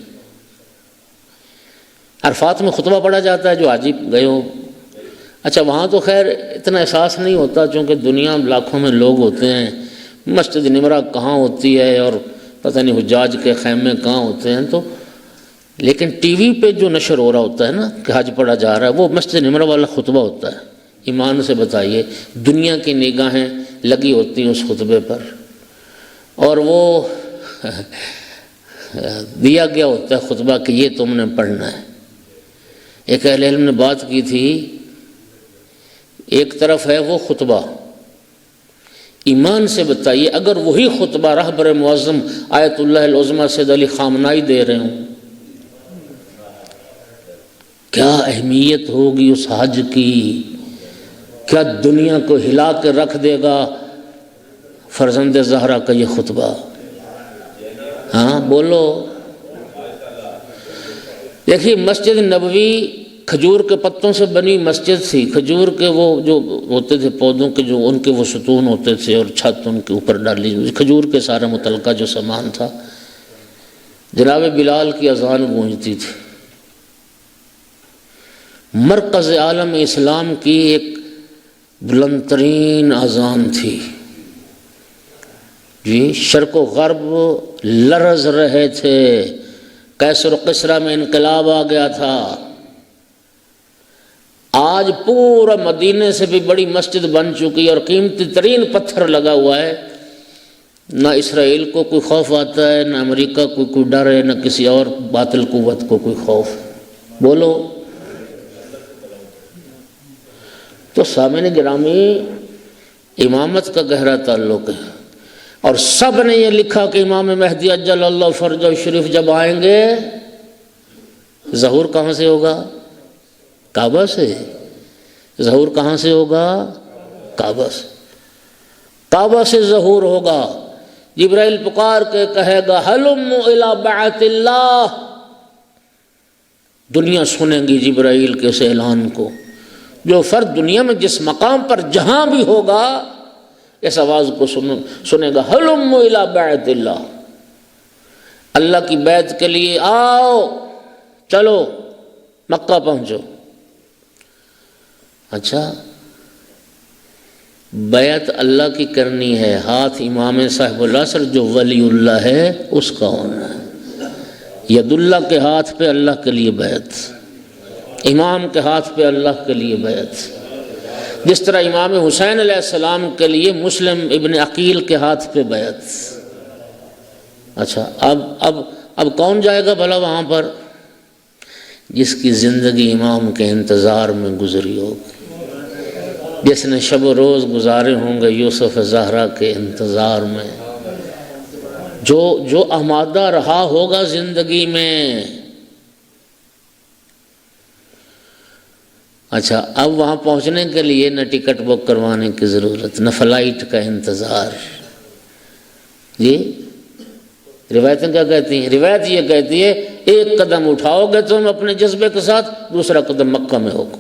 عرفات میں خطبہ پڑھا جاتا ہے، جو حاجی گئے ہو، اچھا وہاں تو خیر اتنا احساس نہیں ہوتا چونکہ دنیا لاکھوں میں لوگ ہوتے ہیں، مسجد نمرہ کہاں ہوتی ہے اور پتہ نہیں حجاج کے خیمے کہاں ہوتے ہیں، تو لیکن ٹی وی پہ جو نشر ہو رہا ہوتا ہے نا کہ حج پڑھا جا رہا ہے، وہ مسجد نمرہ والا خطبہ ہوتا ہے۔ ایمان سے بتائیے، دنیا کی نگاہیں لگی ہوتی ہیں اس خطبے پر، اور وہ دیا گیا ہوتا ہے خطبہ کہ یہ تم نے پڑھنا ہے۔ ایک اہل علم نے بات کی تھی، ایک طرف ہے وہ خطبہ، ایمان سے بتائیے اگر وہی خطبہ رہبر معظم آیت اللہ العظمیٰ سید علی خامنائی دے رہے ہوں، کیا اہمیت ہوگی اس حج کی، کیا دنیا کو ہلا کے رکھ دے گا فرزند زہرا کا یہ خطبہ۔ ہاں بولو۔ دیکھیے مسجد نبوی کھجور کے پتوں سے بنی مسجد تھی، کھجور کے وہ جو ہوتے تھے پودوں کے، جو ان کے وہ ستون ہوتے تھے اور چھت ان کے اوپر ڈالی ہوئی، کھجور کے سارا متعلقہ جو سامان تھا۔ جناب بلال کی اذان گونجتی تھی، مرکز عالم اسلام کی ایک بلند ترین اذان تھی جی، شرق و غرب لرز رہے تھے، کیسر و قسرہ میں انقلاب آ گیا تھا۔ آج پورا مدینے سے بھی بڑی مسجد بن چکی ہے اور قیمتی ترین پتھر لگا ہوا ہے، نہ اسرائیل کو کوئی خوف آتا ہے، نہ امریکہ کو کوئی ڈر ہے، نہ کسی اور باطل قوت کو کوئی خوف۔ بولو۔ تو سامعین گرامی، امامت کا گہرا تعلق ہے، اور سب نے یہ لکھا کہ امام مہدی اجل اللہ فرجہ شریف جب آئیں گے، ظہور کہاں سے ہوگا؟ کعبہ سے۔ ظہور کہاں سے ہوگا؟ کعبہ سے۔ کعبہ سے ظہور ہوگا۔ جبرائیل پکار کے کہے گا ہلم الی بیعت اللہ، دنیا سنیں گی جبرائیل کے اس اعلان کو۔ جو فرد دنیا میں جس مقام پر جہاں بھی ہوگا اس آواز کو سنے گا ہلم الی بیعت اللہ، اللہ کی بیعت کے لیے آؤ، چلو مکہ پہنچو۔ اچھا بیعت اللہ کی کرنی ہے، ہاتھ امام صاحب العصر جو ولی اللہ ہے اس کا ہونا ہے۔ ید اللہ کے ہاتھ پہ اللہ کے لیے بیعت، امام کے ہاتھ پہ اللہ کے لیے بیعت، جس طرح امام حسین علیہ السلام کے لیے مسلم ابن عقیل کے ہاتھ پہ بیعت۔ اچھا اب کون جائے گا بھلا وہاں پر؟ جس کی زندگی امام کے انتظار میں گزری ہوگی، جس نے شب و روز گزارے ہوں گے یوسف زہرا کے انتظار میں، جو آمادہ رہا ہوگا زندگی میں۔ اچھا اب وہاں پہنچنے کے لیے نہ ٹکٹ بک کروانے کی ضرورت، نہ فلائٹ کا انتظار۔ جی روایتیں کیا کہتی ہیں؟ روایت یہ کہتی ہے ایک قدم اٹھاؤ گے تم اپنے جذبے کے ساتھ، دوسرا قدم مکہ میں ہوگا،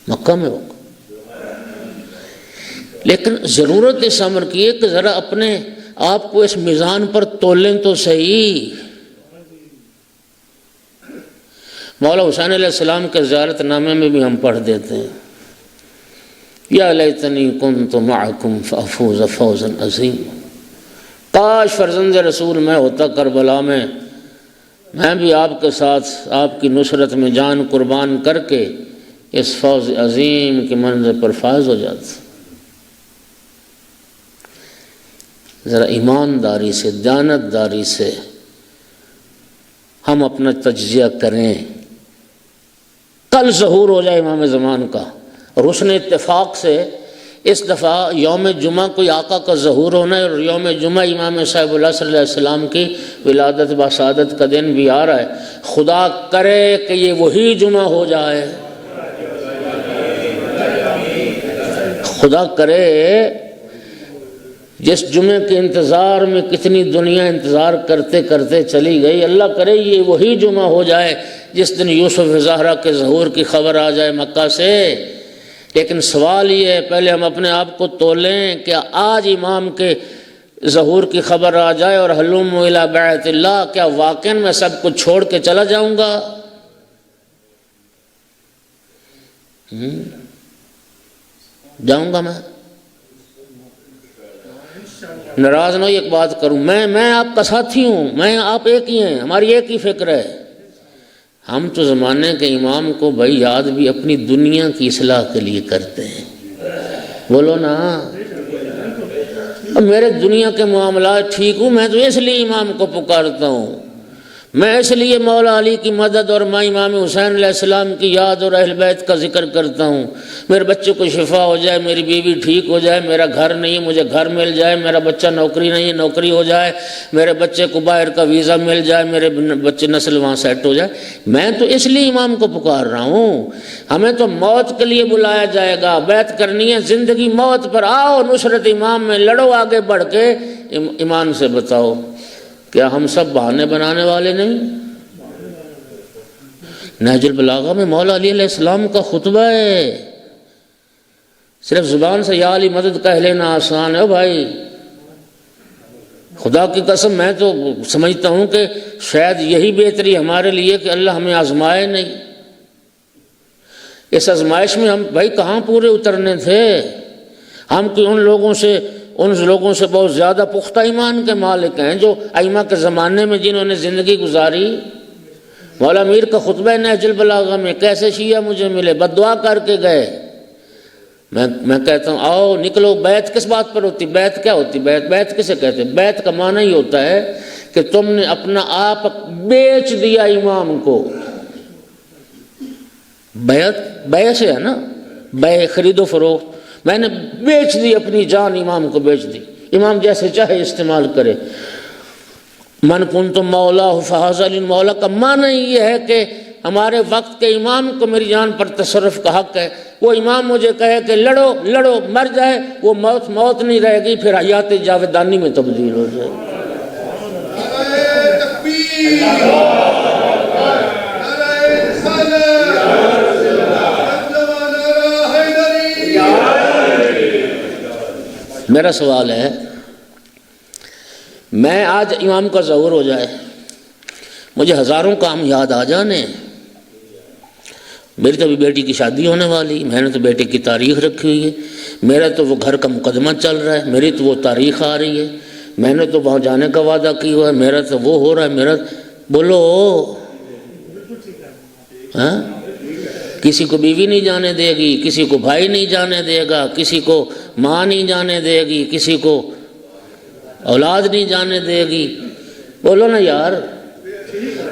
مکہ میں ہوگا۔ لیکن ضرورت اس امر کی ہے کہ ذرا اپنے آپ کو اس میزان پر تولیں تو صحیح۔ مولا حسین علیہ السلام کے زیارت نامے میں بھی ہم پڑھ دیتے ہیں یا لیتنی کنت معکم فافوز فوزا عظیما، کاش فرزند رسول میں ہوتا کربلا میں بھی آپ کے ساتھ آپ کی نصرت میں جان قربان کر کے اس فوز عظیم کے منظر پر فائز ہو جاتا۔ ذرا ایمانداری سے، دیانتداری سے ہم اپنا تجزیہ کریں۔ کل ظہور ہو جائے امام زمان کا، اور حسن اتفاق سے اس دفعہ یوم جمعہ کوئی آقا کا ظہور ہونا ہے، اور یوم جمعہ امام صاحب اللہ صلی اللہ علیہ وسلم کی ولادت بسعادت کا دن بھی آ رہا ہے۔ خدا کرے کہ یہ وہی جمعہ ہو جائے، خدا کرے جس جمعے کے انتظار میں کتنی دنیا انتظار کرتے کرتے چلی گئی، اللہ کرے یہ وہی جمعہ ہو جائے جس دن یوسف زہرا کے ظہور کی خبر آ جائے مکہ سے۔ لیکن سوال یہ ہے، پہلے ہم اپنے آپ کو تولیں کہ آج امام کے ظہور کی خبر آ جائے اور ہلوموا الی بیعت اللہ، کیا واقعاً میں سب کچھ چھوڑ کے چلا جاؤں گا؟ جاؤں گا میں؟ ناراض نہ ہو ایک بات کروں، میں آپ کا ساتھی ہوں، میں آپ ایک ہی ہیں، ہماری ایک ہی فکر ہے۔ ہم تو زمانے کے امام کو بھائی یاد بھی اپنی دنیا کی اصلاح کے لیے کرتے ہیں، بولو نا۔ اب میرے دنیا کے معاملات ٹھیک ہوں، میں تو اس لیے امام کو پکارتا ہوں، میں اس لیے مولا علی کی مدد اور میں امام حسین علیہ السلام کی یاد اور اہل بیت کا ذکر کرتا ہوں۔ میرے بچے کو شفا ہو جائے، میری بیوی ٹھیک ہو جائے، میرا گھر نہیں مجھے گھر مل جائے، میرا بچہ نوکری نہیں نوکری ہو جائے، میرے بچے کو باہر کا ویزا مل جائے، میرے بچے نسل وہاں سیٹ ہو جائے، میں تو اس لیے امام کو پکار رہا ہوں۔ ہمیں تو موت کے لیے بلایا جائے گا، بیعت کرنی ہے زندگی موت پر، آؤ نصرت امام میں لڑو آگے بڑھ کے۔ ایمان سے بتاؤ کیا ہم سب بہانے بنانے والے نہیں؟ نہج البلاغہ میں مولا علی علیہ السلام کا خطبہ ہے، صرف زبان سے یا علی مدد کہہ لینا آسان ہے۔ بھائی خدا کی قسم میں تو سمجھتا ہوں کہ شاید یہی بہتری ہمارے لیے کہ اللہ ہمیں آزمائے نہیں۔ اس آزمائش میں ہم بھائی کہاں پورے اترنے تھے؟ ہم کوئی ان لوگوں سے بہت زیادہ پختہ ایمان کے مالک ہیں جو ائمہ کے زمانے میں جنہوں نے زندگی گزاری۔ مولا میر کا خطبہ نہج البلاغہ میں کیسے شیعہ مجھے ملے، بد دعا کر کے گئے۔ میں کہتا ہوں آؤ نکلو، بیعت کس بات پر ہوتی؟ بیعت کیا ہوتی؟ بیعت کسے کہتے ہیں؟ بیعت کا معنی ہی ہوتا ہے کہ تم نے اپنا آپ بیچ دیا امام کو۔ بیع سے ہے نا، بیع خرید و فروخت، میں نے بیچ دی اپنی جان، امام کو بیچ دی، امام جیسے چاہے استعمال کرے۔ من کنت مولا فہذا مولا کا معنی یہ ہے کہ ہمارے وقت کے امام کو میری جان پر تصرف کا حق ہے۔ وہ امام مجھے کہے کہ لڑو لڑو مر جائے، وہ موت نہیں رہے گی، پھر حیات جاویدانی میں تبدیل ہو جائے۔ میرا سوال ہے، میں آج امام کا ظہور ہو جائے، مجھے ہزاروں کام یاد آ جانے، میری تو ابھی بیٹی کی شادی ہونے والی، میں نے تو بیٹے کی تاریخ رکھی ہوئی ہے، میرا تو وہ گھر کا مقدمہ چل رہا ہے، میری تو وہ تاریخ آ رہی ہے، میں نے تو وہاں جانے کا وعدہ کی ہوا ہے، میرا تو وہ ہو رہا ہے، میرا بولو ہاں؟ کسی کو بیوی نہیں جانے دے گی، کسی کو بھائی نہیں جانے دے گا، کسی کو ماں نہیں جانے دے گی، کسی کو اولاد نہیں جانے دے گی۔ بولو نا یار،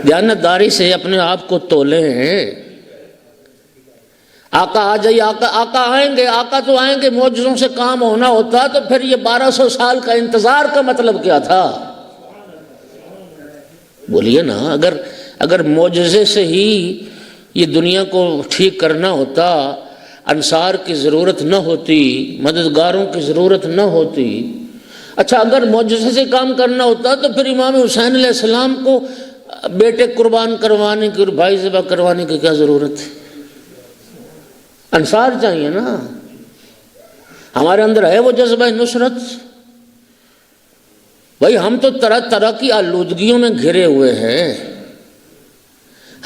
دیانتداری سے اپنے آپ کو تولیں۔ آقا آ جائیے، آقا آئیں گے، آقا تو آئیں گے، معجزوں سے کام ہونا ہوتا تو پھر یہ 1200 سال کا انتظار کا مطلب کیا تھا؟ بولیے نا، اگر معجزے سے ہی یہ دنیا کو ٹھیک کرنا ہوتا، انصار کی ضرورت نہ ہوتی، مددگاروں کی ضرورت نہ ہوتی، اچھا اگر معجزے سے کام کرنا ہوتا تو پھر امام حسین علیہ السلام کو بیٹے قربان کروانے کی اور بھائی ذبح کروانے کی کیا ضرورت ہے؟ انصار چاہیے نا، ہمارے اندر ہے وہ جذبہ نصرت۔ بھائی ہم تو طرح طرح کی آلودگیوں میں گھرے ہوئے ہیں،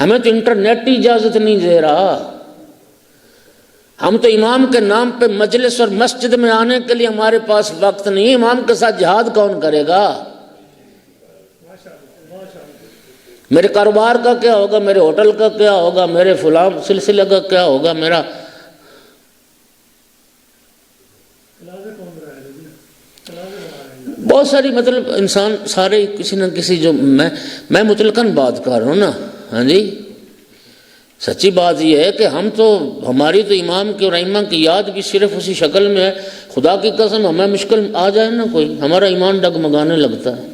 ہمیں تو انٹرنیٹ ہی اجازت نہیں دے رہا، ہم تو امام کے نام پہ مجلس اور مسجد میں آنے کے لیے ہمارے پاس وقت نہیں، امام کے ساتھ جہاد کون کرے گا؟ میرے کاروبار کا کیا ہوگا، میرے ہوٹل کا کیا ہوگا، میرے فلاں سلسلے کا کیا ہوگا، میرا بہت ساری مطلب انسان سارے کسی نہ کسی جو میں مطلقاً بات کر رہا ہوں نا، ہاں جی سچی بات یہ ہے کہ ہماری تو امام کی اور ائمہ کی یاد بھی صرف اسی شکل میں ہے۔ خدا کی قسم ہمیں مشکل آ جائے نا کوئی، ہمارا ایمان ڈگمگانے لگتا ہے،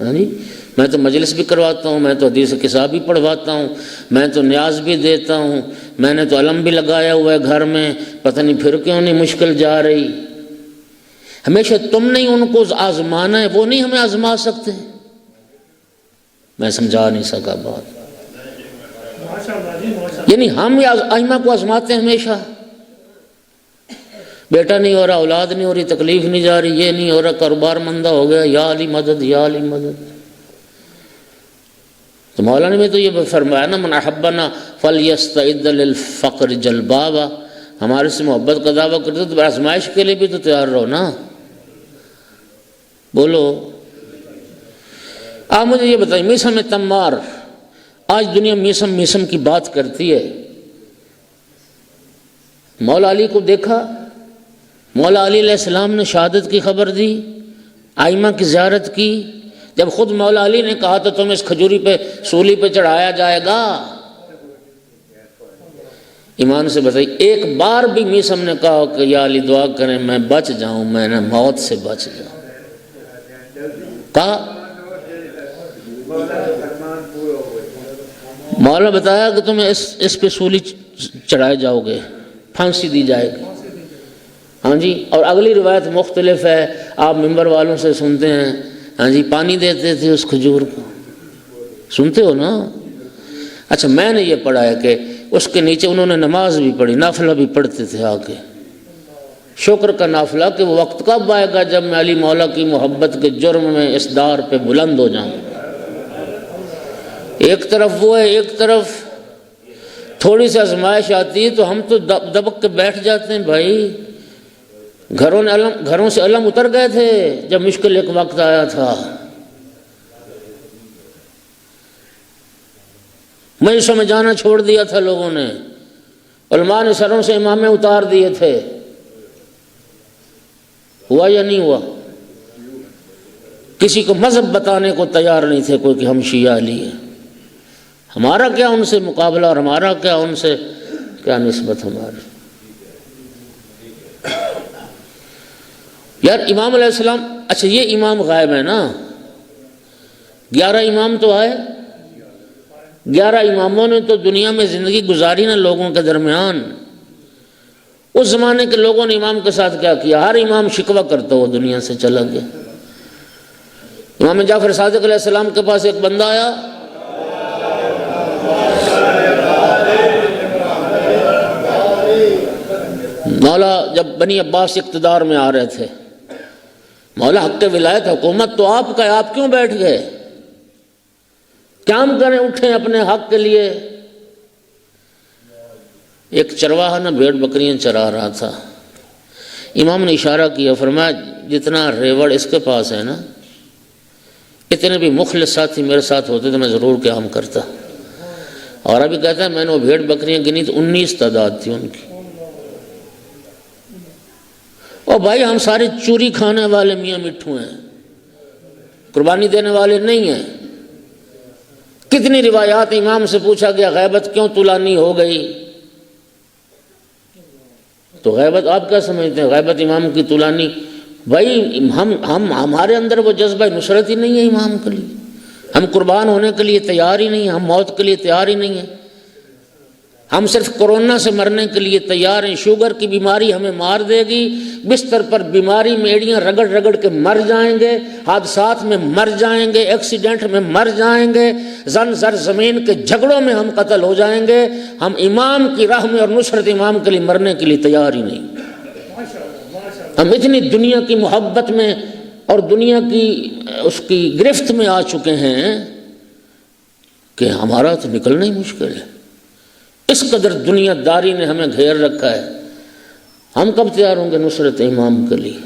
ہاں جی میں تو مجلس بھی کرواتا ہوں، میں تو حدیث کتاب بھی پڑھواتا ہوں، میں تو نیاز بھی دیتا ہوں، میں نے تو علم بھی لگایا ہوا ہے گھر میں، پتہ نہیں پھر کیوں نہیں مشکل جا رہی۔ ہمیشہ تم نہیں ان کو آزمانا ہے، وہ نہیں ہمیں آزما سکتے۔ میں سمجھا نہیں سکا بات، یعنی ہم ائمہ کو آزماتے ہیں ہمیشہ، بیٹا نہیں ہو رہا، اولاد نہیں ہو رہی، تکلیف نہیں جا رہی، یہ نہیں ہو رہا، کاروبار مندہ ہو گیا، یا علی مدد یا علی مدد۔ تو مولانا نے تو یہ فرمایا نا من احبنا فلیستعد للفقر جلبابا، ہمارے سے محبت کا دعویٰ کرتے تو آزمائش کے لیے بھی تو تیار رہو نا۔ بولو آپ مجھے یہ بتائیں، میسم تمار، آج دنیا میسم کی بات کرتی ہے۔ مولا علی کو دیکھا، مولا علی علیہ السلام نے شہادت کی خبر دی، ائمہ کی زیارت کی، جب خود مولا علی نے کہا تو تم اس کھجوری پہ سولی پہ چڑھایا جائے گا۔ ایمان سے بتائیے ایک بار بھی میسم نے کہا کہ یا علی دعا کریں میں بچ جاؤں، میں نے موت سے بچ جاؤں؟ کہا مولا بتایا کہ تمہیں اس پہ سولی چڑھائے جاؤ گے، پھانسی دی جائے گی، ہاں جی۔ اور اگلی روایت مختلف ہے، آپ ممبر والوں سے سنتے ہیں، ہاں جی پانی دیتے تھے اس کھجور کو، سنتے ہو نا؟ اچھا میں نے یہ پڑھا ہے کہ اس کے نیچے انہوں نے نماز بھی پڑھی، نافلہ بھی پڑھتے تھے آ کے، شکر کا نافلہ کہ وہ وقت کب آئے گا جب میں علی مولا کی محبت کے جرم میں اس دار پہ بلند ہو جاؤں۔ ایک طرف وہ ہے، ایک طرف تھوڑی سی آزمائش آتی ہے تو ہم تو دبک کے بیٹھ جاتے ہیں۔ بھائی گھروں سے علم اتر گئے تھے جب مشکل ایک وقت آیا تھا، مجلسوں میں جانا چھوڑ دیا تھا لوگوں نے، علماء نے سروں سے امامے اتار دیے تھے، ہوا یا نہیں ہوا؟ کسی کو مذہب بتانے کو تیار نہیں تھے کوئی کہ ہم شیعہ علی ہیں۔ ہمارا کیا ان سے مقابلہ اور ہمارا کیا ان سے کیا نسبت ہماری؟ یار امام علیہ السلام، اچھا یہ امام غائب ہے نا، 11 امام تو آئے، 11 اماموں نے تو دنیا میں زندگی گزاری نا لوگوں کے درمیان۔ اس زمانے کے لوگوں نے امام کے ساتھ کیا کیا؟ ہر امام شکوہ کرتا ہوا دنیا سے چلا گیا۔ امام جعفر صادق علیہ السلام کے پاس ایک بندہ آیا، مولا جب بنی عباس اقتدار میں آ رہے تھے، مولا حق ولایت حکومت تو آپ کا ہے، آپ کیوں بیٹھ گئے؟ قیام کریں، اٹھیں اپنے حق کے لیے۔ ایک چرواہا نا بھیڑ بکریاں چرا رہا تھا، امام نے اشارہ کیا، فرمایا جتنا ریوڑ اس کے پاس ہے نا، اتنے بھی مخلص ساتھی میرے ساتھ ہوتے تو میں ضرور قیام کرتا۔ اور ابھی کہتا ہے میں نے وہ بھیڑ بکریاں گنی تو 19 تعداد تھی ان کی۔ اور بھائی ہم سارے چوری کھانے والے میاں مٹھو ہیں، قربانی دینے والے نہیں ہیں۔ کتنی روایات امام سے پوچھا گیا غیبت کیوں طولانی ہو گئی؟ تو غیبت آپ کیا سمجھتے ہیں؟ غیبت امام کی طولانی، بھائی ہمارے اندر وہ جذبہ نصرت ہی نہیں ہے امام کے لیے، ہم قربان ہونے کے لیے تیار ہی نہیں ہیں، ہم موت کے لیے تیار ہی نہیں ہیں، ہم صرف کورونا سے مرنے کے لیے تیار ہیں، شوگر کی بیماری ہمیں مار دے گی، بستر پر بیماری میں ایڑیاں رگڑ رگڑ کے مر جائیں گے، حادثات میں مر جائیں گے، ایکسیڈنٹ میں مر جائیں گے، زن زر زمین کے جھگڑوں میں ہم قتل ہو جائیں گے، ہم امام کی راہ میں اور نصرت امام کے لیے مرنے کے لیے تیار ہی نہیں۔ ہم اتنی دنیا کی محبت میں اور دنیا کی اس کی گرفت میں آ چکے ہیں کہ ہمارا تو نکلنا ہی مشکل ہے۔ اس قدر دنیا داری نے ہمیں گھیر رکھا ہے، ہم کب تیار ہوں گے نصرت امام کے لیے؟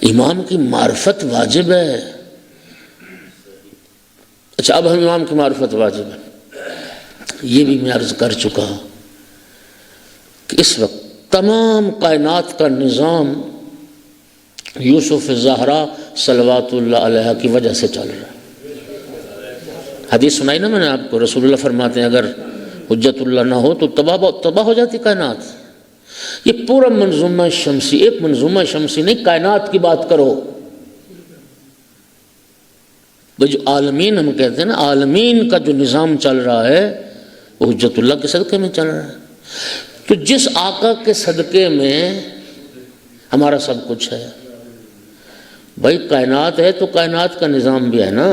امام کی معرفت واجب ہے۔ اچھا، اب ہم امام کی معرفت واجب ہے، یہ بھی میں عرض کر چکا کہ اس وقت تمام کائنات کا نظام یوسف زہرا صلوات اللہ علیہ کی وجہ سے چل رہا ہے۔ حدیث سنائی نا میں نے آپ کو، رسول اللہ فرماتے ہیں اگر حجت اللہ نہ ہو تو تباہ ہو جاتی کائنات۔ یہ پورا منظومہ شمسی، ایک منظومہ شمسی نہیں، کائنات کی بات کرو۔ وہ جو عالمین ہم کہتے ہیں نا، عالمین کا جو نظام چل رہا ہے وہ حجت اللہ کے صدقے میں چل رہا ہے۔ تو جس آقا کے صدقے میں ہمارا سب کچھ ہے، بھائی کائنات ہے تو کائنات کا نظام بھی ہے نا۔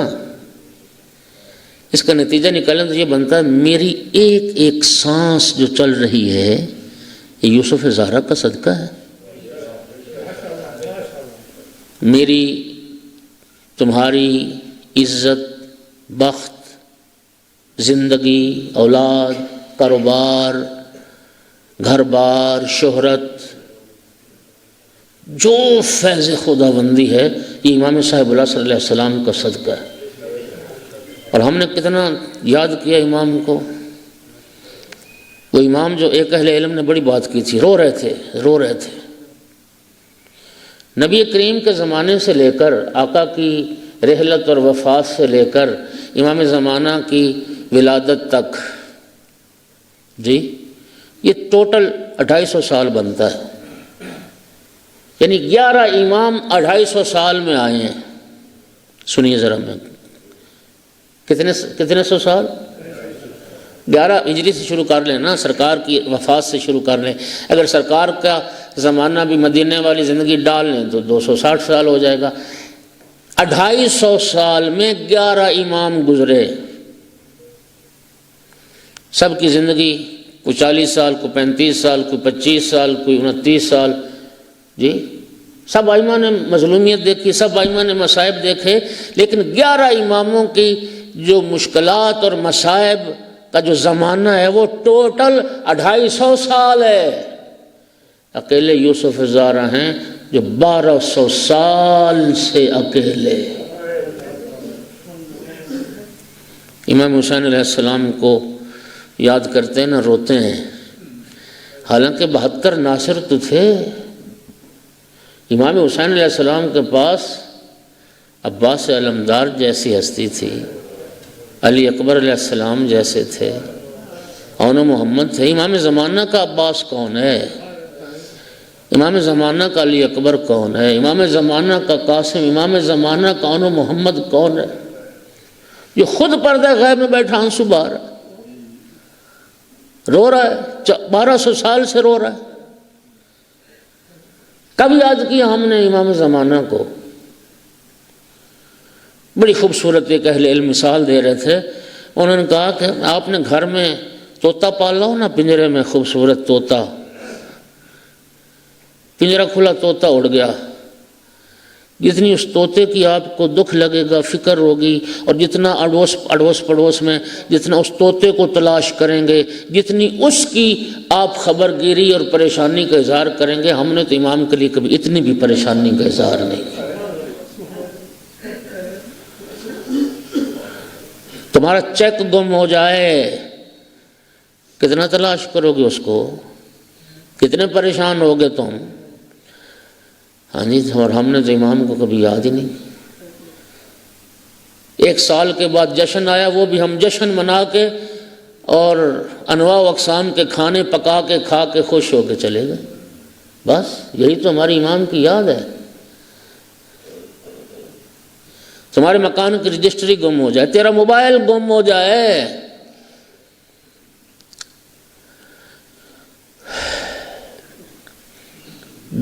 اس کا نتیجہ نکالیں تو یہ بنتا ہے میری ایک ایک سانس جو چل رہی ہے یہ یوسف زہرا کا صدقہ ہے۔ میری تمہاری عزت، بخت، زندگی، اولاد، کاروبار، گھر بار، شہرت، جو فیض خداوندی ہے یہ امام صاحب اللہ صلی اللہ علیہ وسلم کا صدقہ ہے۔ اور ہم نے کتنا یاد کیا امام کو۔ وہ امام جو ایک اہل علم نے بڑی بات کی تھی، رو رہے تھے۔ نبی کریم کے زمانے سے لے کر آقا کی رحلت اور وفات سے لے کر امام زمانہ کی ولادت تک، جی یہ ٹوٹل 250 سال بنتا ہے، یعنی 11 امام 250 سال میں آئے ہیں۔ سنیے ذرا، میں کتنے سو سال؟ 11 ہجری سے شروع کر لیں نا، سرکار کی وفات سے شروع کر لیں۔ اگر سرکار کا زمانہ بھی مدینے والی زندگی ڈال لیں تو 260 سال ہو جائے گا۔ 250 سال میں 11 امام گزرے، سب کی زندگی کوئی 40 سال، کوئی 35 سال، کوئی 25 سال، کوئی 29 سال، جی سب ائمہ نے مظلومیت دیکھی، سب ائمہ نے مصائب دیکھے، لیکن 11 اماموں کی جو مشکلات اور مصائب کا جو زمانہ ہے وہ ٹوٹل 250 سال ہے۔ اکیلے یوسف زہرا ہیں جو 1200 سال سے اکیلے۔ امام حسین علیہ السلام کو یاد کرتے ہیں نا، روتے ہیں، حالانکہ 72 ناصر تو تھے۔ امام حسین علیہ السلام کے پاس عباس علمدار جیسی ہستی تھی، علی اکبر علیہ السلام جیسے تھے، اون محمد تھے۔ امام زمانہ کا عباس کون ہے؟ امام زمانہ کا علی اکبر کون ہے؟ امام زمانہ کا قاسم، امام زمانہ کا اون محمد کون ہے؟ جو خود پردہ غیب میں بیٹھا آنسو بہا رہا ہے، رو رہا ہے، 1200 سال سے رو رہا ہے۔ کب یاد کیا ہم نے امام زمانہ کو؟ بڑی خوبصورت ایک اہل علم مثال دے رہے تھے، انہوں نے کہا کہ آپ نے گھر میں طوطا پالا ہو نا، پنجرے میں خوبصورت طوطا، پنجرا کھلا طوطا اڑ گیا، جتنی اس طوطے کی آپ کو دکھ لگے گا، فکر ہوگی، اور جتنا اڑوس پڑوس میں جتنا اس طوطے کو تلاش کریں گے، جتنی اس کی آپ خبر گیری اور پریشانی کا اظہار کریں گے، ہم نے تو امام کے لیے کبھی اتنی بھی پریشانی کا اظہار نہیں کیا۔ تمہارا چیک گم ہو جائے، کتنا تلاش کرو گے اس کو، کتنے پریشان ہوگے تم؟ ہاں جی، اور ہم نے تو امام کو کبھی یاد ہی نہیں۔ 1 سال کے بعد جشن آیا، وہ بھی ہم جشن منا کے اور انواع و اقسام کے کھانے پکا کے کھا کے خوش ہو کے چلے گئے۔ بس یہی تو ہماری امام کی یاد ہے۔ تمہارے مکان کی رجسٹری گم ہو جائے، تیرا موبائل گم ہو جائے،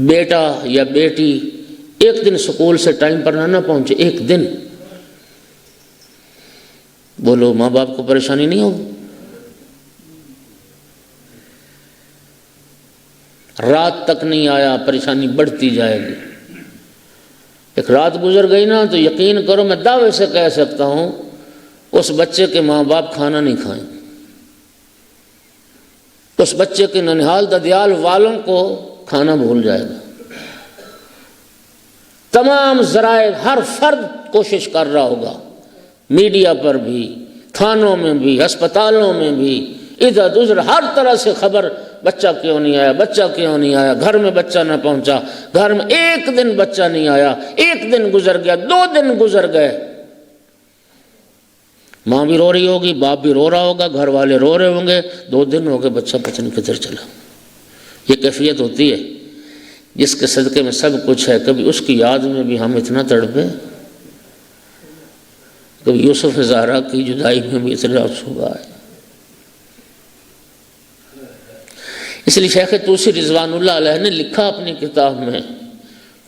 بیٹا یا بیٹی ایک دن سکول سے ٹائم پر نہ پہنچے، ایک دن، بولو ماں باپ کو پریشانی نہیں ہوگی؟ رات تک نہیں آیا، پریشانی بڑھتی جائے گی۔ ایک رات گزر گئی نا تو یقین کرو، میں دعوے سے کہہ سکتا ہوں اس بچے کے ماں باپ کھانا نہیں کھائیں، اس بچے کے ننہال ددیال والوں کو کھانا بھول جائے گا۔ تمام ذرائع، ہر فرد کوشش کر رہا ہوگا، میڈیا پر بھی، تھانوں میں بھی، ہسپتالوں میں بھی، ادھر ادھر ہر طرح سے خبر، بچہ کیوں نہیں آیا، بچہ کیوں نہیں آیا، گھر میں بچہ نہ پہنچا، گھر میں ایک دن بچہ نہیں آیا، ایک دن گزر گیا، 2 دن گزر گئے، ماں بھی رو رہی ہوگی، باپ بھی رو رہا ہوگا، گھر والے رو رہے ہوں گے، 2 دن ہو گئے، بچہ پتہ نہیں کدھر چلا۔ یہ کیفیت ہوتی ہے جس کے صدقے میں سب کچھ ہے۔ کبھی اس کی یاد میں بھی ہم اتنا تڑپے، کبھی یوسف زہرا کی جدائی میں بھی اتنا آنسو آئے۔ اس لیے شیخ طوسی رضوان اللہ علیہ نے لکھا اپنی کتاب میں،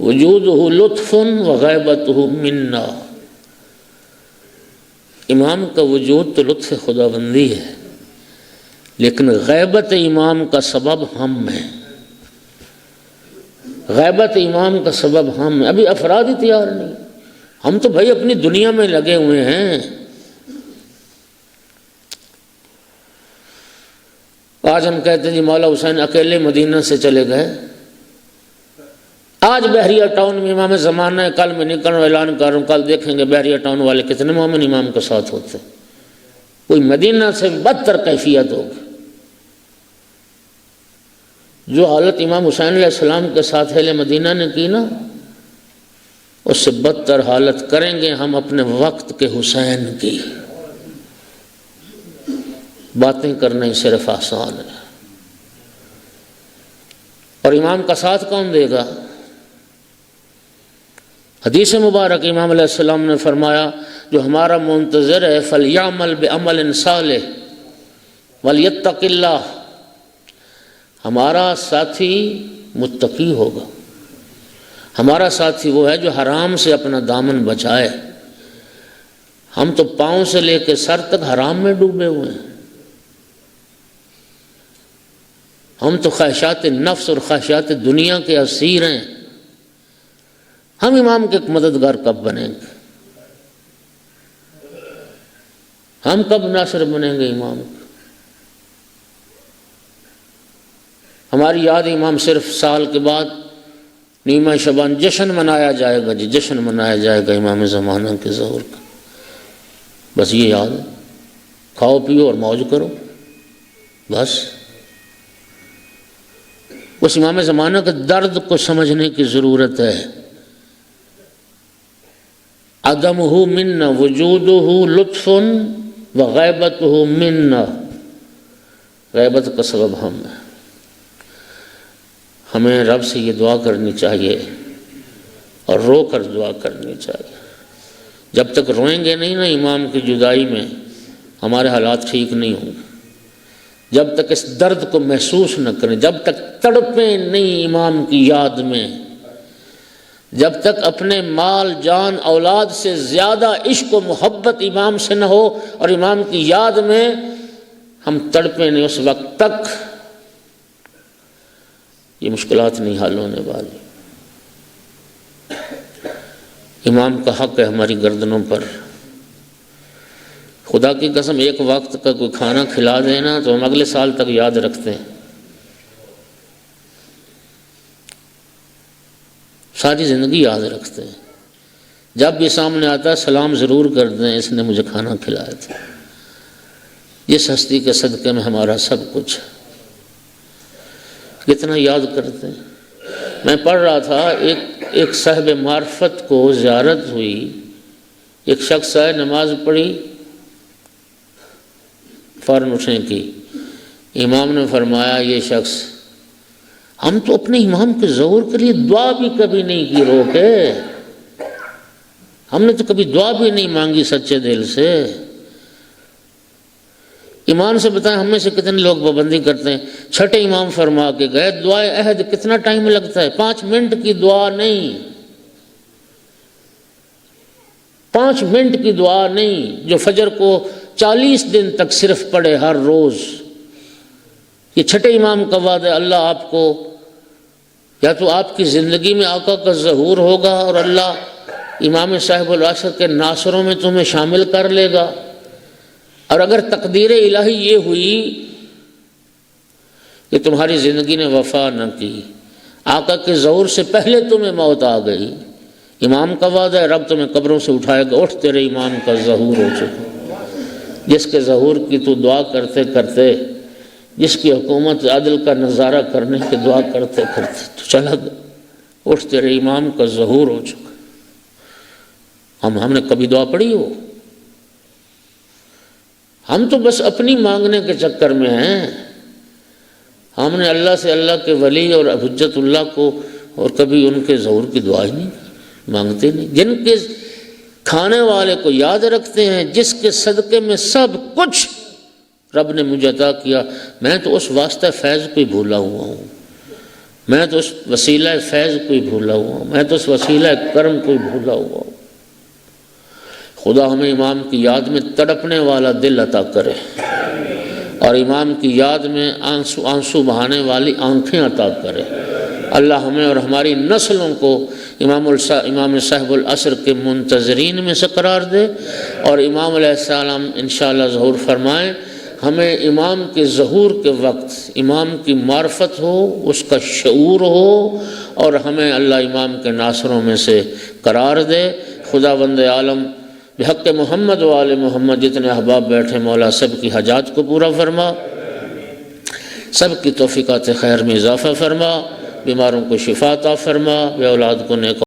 وجودہ لطف وغیبتہ منا، امام کا وجود تو لطف خداوندی ہے، لیکن غیبت امام کا سبب ہم ہیں، غیبت امام کا سبب ہم ہیں۔ ابھی افراد ہی تیار نہیں، ہم تو بھائی اپنی دنیا میں لگے ہوئے ہیں۔ آج ہم کہتے ہیں جی مولا حسین اکیلے مدینہ سے چلے گئے، آج بحریہ ٹاؤن میں امام زمانہ ہے، کل میں نکل رہا اعلان کر رہا ہوں، کل دیکھیں گے بحریہ ٹاؤن والے کتنے مومن امام کے ساتھ ہوتے، کوئی مدینہ سے بدتر کیفیت ہوگی۔ جو حالت امام حسین علیہ السلام کے ساتھ اہل مدینہ نے کی نا، اس سے بدتر حالت کریں گے ہم اپنے وقت کے حسین کی۔ باتیں کرنا ہی صرف آسان ہے، اور امام کا ساتھ کون دے گا؟ حدیث مبارک امام علیہ السلام نے فرمایا، جو ہمارا منتظر ہے فَلْيَعْمَلْ بِعَمَلٍ صَالِحٍ وَلْيَتَّقِ اللَّهَ، ہمارا ساتھی متقی ہوگا، ہمارا ساتھی وہ ہے جو حرام سے اپنا دامن بچائے۔ ہم تو پاؤں سے لے کے سر تک حرام میں ڈوبے ہوئے ہیں، ہم تو خواہشات نفس اور خواہشات دنیا کے اسیر ہیں۔ ہم امام کے مددگار کب بنیں گے؟ ہم کب ناصر بنیں گے امام کے؟ ہماری یاد امام صرف سال کے بعد نیمہ شبان جشن منایا جائے گا، جی جشن منایا جائے گا امام زمانہ کے ظہور کا، بس یہ یاد ہے، کھاؤ پیو اور موج کرو بس۔ اس امام زمانہ کے درد کو سمجھنے کی ضرورت ہے۔ عدمہ منا وجودہ لطف وغیبتہ منا، غیبت کا سبب ہم ہے۔ ہمیں رب سے یہ دعا کرنی چاہیے اور رو کر دعا کرنی چاہیے۔ جب تک روئیں گے نہیں نا امام کی جدائی میں، ہمارے حالات ٹھیک نہیں ہوں گے۔ جب تک اس درد کو محسوس نہ کریں، جب تک تڑپیں نہیں امام کی یاد میں، جب تک اپنے مال جان اولاد سے زیادہ عشق و محبت امام سے نہ ہو اور امام کی یاد میں ہم تڑپیں نہیں، اس وقت تک یہ مشکلات نہیں حل ہونے والی۔ امام کا حق ہے ہماری گردنوں پر۔ خدا کی قسم ایک وقت کا کوئی کھانا کھلا دینا تو ہم اگلے سال تک یاد رکھتے ہیں، ساری زندگی یاد رکھتے ہیں۔ جب بھی سامنے آتا ہے سلام ضرور کر دیں، اس نے مجھے کھانا کھلایا تھا۔ جس ہستی کے صدقے میں ہمارا سب کچھ ہے، کتنا یاد کرتے ہیں۔ میں پڑھ رہا تھا، ایک صاحب معرفت کو زیارت ہوئی، ایک شخص آئے، نماز پڑھی، فوراً اٹھنے کی، امام نے فرمایا یہ شخص، ہم تو اپنے امام کے ظہور کے لیے دعا بھی کبھی نہیں کی روکے، ہم نے تو کبھی دعا بھی نہیں مانگی سچے دل سے۔ ایمان سے بتائیں ہم میں سے کتنے لوگ پابندی کرتے ہیں، چھٹے امام فرما کے گئے، دعائے عہد کتنا ٹائم لگتا ہے، 5 منٹ کی دعا نہیں، 5 منٹ کی دعا نہیں، جو فجر کو 40 دن تک صرف پڑھے ہر روز۔ یہ چھٹے امام کا وعدہ ہے، اللہ آپ کو، یا تو آپ کی زندگی میں آقا کا ظہور ہوگا اور اللہ امام صاحب العصر کے ناصروں میں تمہیں شامل کر لے گا، اور اگر تقدیر الہی یہ ہوئی کہ تمہاری زندگی نے وفا نہ کی، آقا کے ظہور سے پہلے تمہیں موت آ گئی، امام کا وعدہ ہے رب تمہیں قبروں سے اٹھائے گا، اٹھ تیرے امام کا ظہور ہو چکا، جس کے ظہور کی تو دعا کرتے کرتے، جس کی حکومت عدل کا نظارہ کرنے کی دعا کرتے کرتے تو چلا گیا، اٹھ تیرے امام کا ظہور ہو چکا۔ ہم نے کبھی دعا پڑھی ہو؟ ہم تو بس اپنی مانگنے کے چکر میں ہیں، ہم نے اللہ سے اللہ کے ولی اور حجت اللہ کو اور کبھی ان کے ظہور کی دعا ہی نہیں مانگتے نہیں، جن کے کھانے والے کو یاد رکھتے ہیں، جس کے صدقے میں سب کچھ رب نے مجھے عطا کیا، میں تو اس واسطہ فیض کو ہی بھولا ہوا ہوں، میں تو اس وسیلہ فیض کو ہی بھولا ہوا ہوں، میں تو اس وسیلہ کرم کو ہی بھولا ہوا ہوں۔ خدا ہمیں امام کی یاد میں تڑپنے والا دل عطا کرے اور امام کی یاد میں آنسو بہانے والی آنکھیں عطا کرے۔ اللہ ہمیں اور ہماری نسلوں کو امام صاحب العصر کے منتظرین میں سے قرار دے، اور امام علیہ السلام انشاءاللہ ظہور فرمائیں، ہمیں امام کے ظہور کے وقت امام کی معرفت ہو، اس کا شعور ہو، اور ہمیں اللہ امام کے ناصروں میں سے قرار دے۔ خداوند عالم بحق محمد و آل محمد جتنے احباب بیٹھے مولا سب کی حاجات کو پورا فرما، سب کی توفیقات خیر میں اضافہ فرما، بیماروں کو شفا عطا فرما، بے اولاد کو نیک